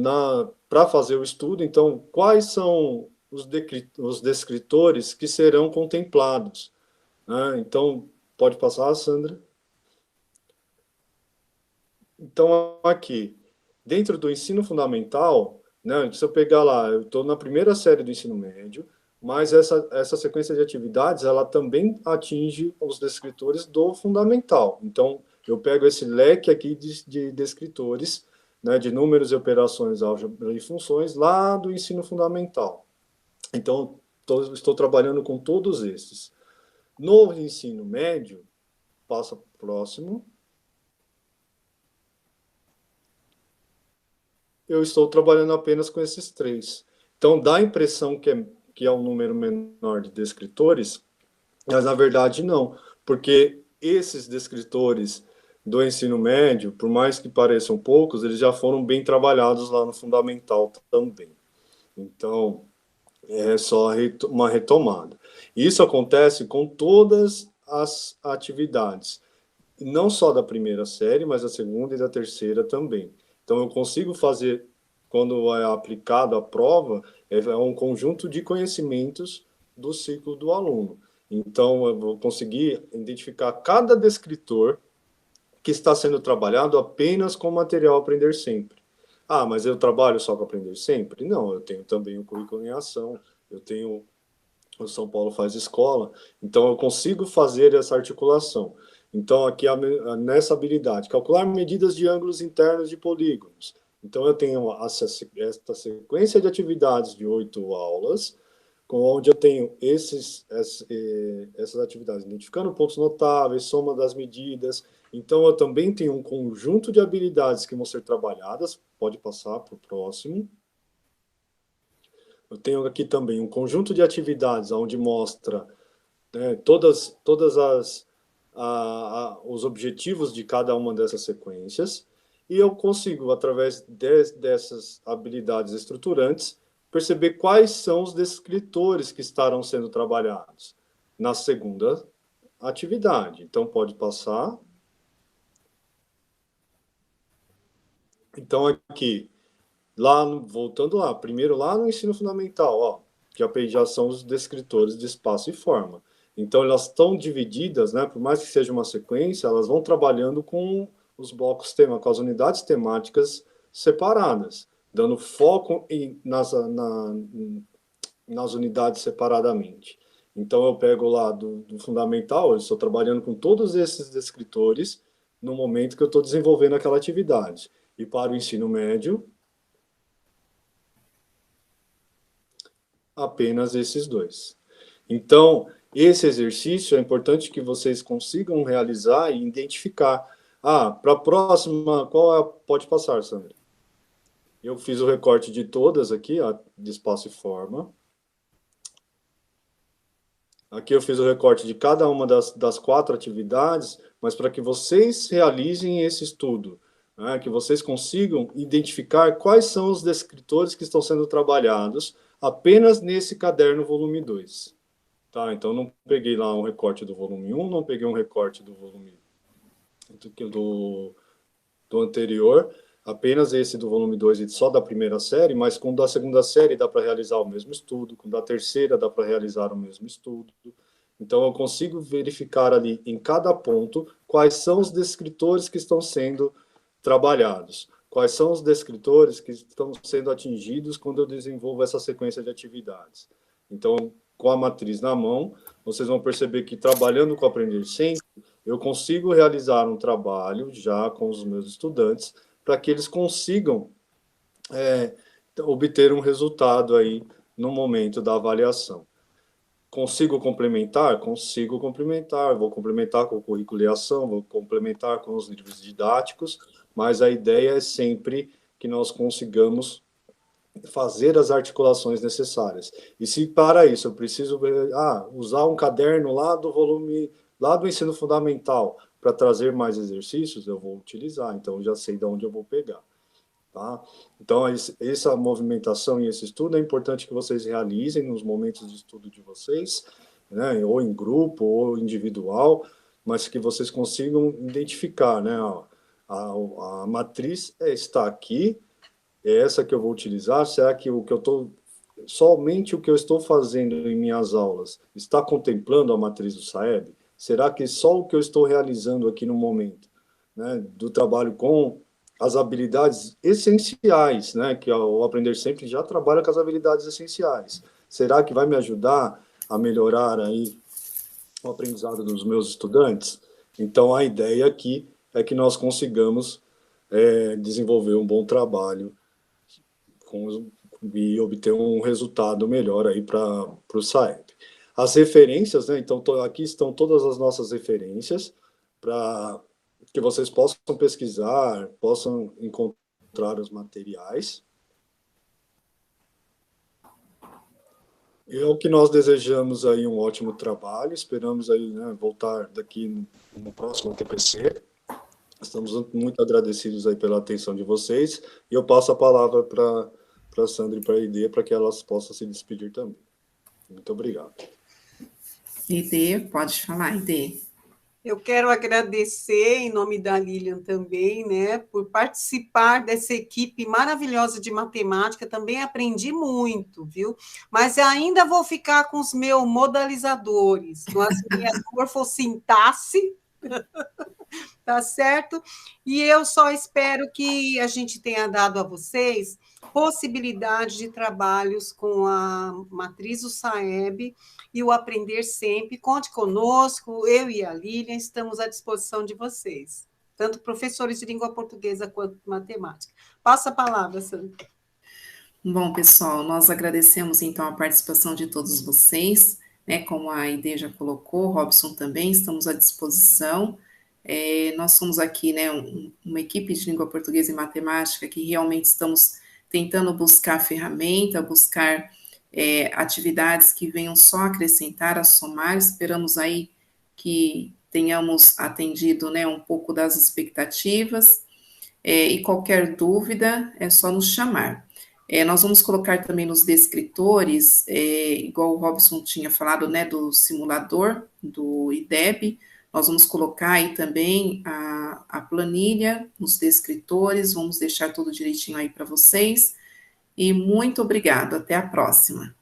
para fazer o estudo, então, quais são os descritores que serão contemplados? Né? Então, pode passar, Sandra? Então, aqui, dentro do ensino fundamental, né, se eu pegar lá, eu estou na primeira série do ensino médio, mas essa sequência de atividades, ela também atinge os descritores do fundamental. Então, eu pego esse leque aqui de descritores, né, de números e operações, álgebra e funções, lá do ensino fundamental. Então, estou trabalhando com todos esses. No ensino médio, passa para o próximo. Eu estou trabalhando apenas com esses 3. Então, dá a impressão que é um número menor de descritores, mas, na verdade, não, porque esses descritores do ensino médio, por mais que pareçam poucos, eles já foram bem trabalhados lá no fundamental também. Então, é só uma retomada. Isso acontece com todas as atividades, não só da primeira série, mas da segunda e da terceira também. Então, eu consigo fazer, quando é aplicado a prova, é um conjunto de conhecimentos do ciclo do aluno. Então, eu vou conseguir identificar cada descritor que está sendo trabalhado apenas com material Aprender Sempre. Ah, mas eu trabalho só com Aprender Sempre? Não, eu tenho também o Currículo em Ação, eu tenho o São Paulo Faz Escola, então eu consigo fazer essa articulação. Então, aqui nessa habilidade, calcular medidas de ângulos internos de polígonos. Então, eu tenho esta sequência de atividades de 8 aulas, onde eu tenho essas atividades, identificando pontos notáveis, soma das medidas. Então, eu também tenho um conjunto de habilidades que vão ser trabalhadas, pode passar para o próximo. Eu tenho aqui também um conjunto de atividades onde mostra, né, todas os objetivos de cada uma dessas sequências, e eu consigo, através dessas habilidades estruturantes, perceber quais são os descritores que estarão sendo trabalhados na segunda atividade. Então, pode passar. Então, aqui, voltando lá, primeiro lá no ensino fundamental, ó, já são os descritores de espaço e forma. Então, elas estão divididas, né, por mais que seja uma sequência, elas vão trabalhando com os blocos com as unidades temáticas separadas, dando foco nas unidades separadamente. Então, eu pego lá do fundamental, eu estou trabalhando com todos esses descritores no momento que eu estou desenvolvendo aquela atividade. E para o ensino médio, apenas esses dois. Então, esse exercício é importante que vocês consigam realizar e identificar. Ah, para a próxima, pode passar, Sandra. Eu fiz o recorte de todas aqui, ó, de espaço e forma. Aqui eu fiz o recorte de cada uma das 4 atividades, mas para que vocês realizem esse estudo, né, que vocês consigam identificar quais são os descritores que estão sendo trabalhados apenas nesse caderno volume 2. Tá, então não peguei lá um recorte do volume 1, não peguei um recorte do volume do anterior, apenas esse do volume 2 e só da primeira série, mas com o da segunda série dá para realizar o mesmo estudo, com o da terceira dá para realizar o mesmo estudo. Então, eu consigo verificar ali em cada ponto quais são os descritores que estão sendo trabalhados, quais são os descritores que estão sendo atingidos quando eu desenvolvo essa sequência de atividades. Então, com a matriz na mão, vocês vão perceber que trabalhando com Aprender Sempre, eu consigo realizar um trabalho já com os meus estudantes para que eles consigam obter um resultado aí no momento da avaliação. Consigo complementar? Consigo complementar. Vou complementar com o currículo e ação, vou complementar com os livros didáticos, mas a ideia é sempre que nós consigamos fazer as articulações necessárias. E se para isso eu preciso usar um caderno lá do volume, lá do ensino fundamental, para trazer mais exercícios, eu vou utilizar, então eu já sei de onde eu vou pegar. Tá? Então, essa movimentação e esse estudo é importante que vocês realizem nos momentos de estudo de vocês, né, ou em grupo, ou individual, mas que vocês consigam identificar, né, a matriz está aqui, é essa que eu vou utilizar, será que somente o que eu estou fazendo em minhas aulas está contemplando a matriz do SAEB? Será que só o que eu estou realizando aqui no momento, né, do trabalho com as habilidades essenciais, né, que o Aprender Sempre já trabalha com as habilidades essenciais. Será que vai me ajudar a melhorar aí o aprendizado dos meus estudantes? Então, a ideia aqui é que nós consigamos desenvolver um bom trabalho e obter um resultado melhor aí para o SAEB. As referências, né, então, aqui estão todas as nossas referências para que vocês possam pesquisar, possam encontrar os materiais. É o que nós desejamos aí um ótimo trabalho, esperamos aí, né, voltar daqui no próximo TPC. Estamos muito agradecidos aí pela atenção de vocês, e eu passo a palavra para a Sandra e para a Ide, para que elas possam se despedir também. Muito obrigado. Ide, pode falar, Ide. Eu quero agradecer, em nome da Lilian também, né, por participar dessa equipe maravilhosa de matemática. Também aprendi muito, viu? Mas ainda vou ficar com os meus modalizadores, com a minha morfossintaxe, Tá certo? E eu só espero que a gente tenha dado a vocês possibilidade de trabalhos com a matriz do SAEB e o Aprender Sempre. Conte conosco, eu e a Lilian estamos à disposição de vocês, tanto professores de língua portuguesa quanto matemática. Passa a palavra, Sandra. Bom, pessoal, nós agradecemos então a participação de todos vocês, né? Como a Aide já colocou, Robson também, estamos à disposição. Nós somos aqui, né, uma equipe de língua portuguesa e matemática que realmente estamos tentando buscar ferramenta, buscar atividades que venham só acrescentar, a somar. Esperamos aí que tenhamos atendido, né, um pouco das expectativas, e qualquer dúvida é só nos chamar. Nós vamos colocar também nos descritores, igual o Robson tinha falado, né, do simulador do IDEB, nós vamos colocar aí também a planilha nos descritores, vamos deixar tudo direitinho aí para vocês, e muito obrigado, até a próxima.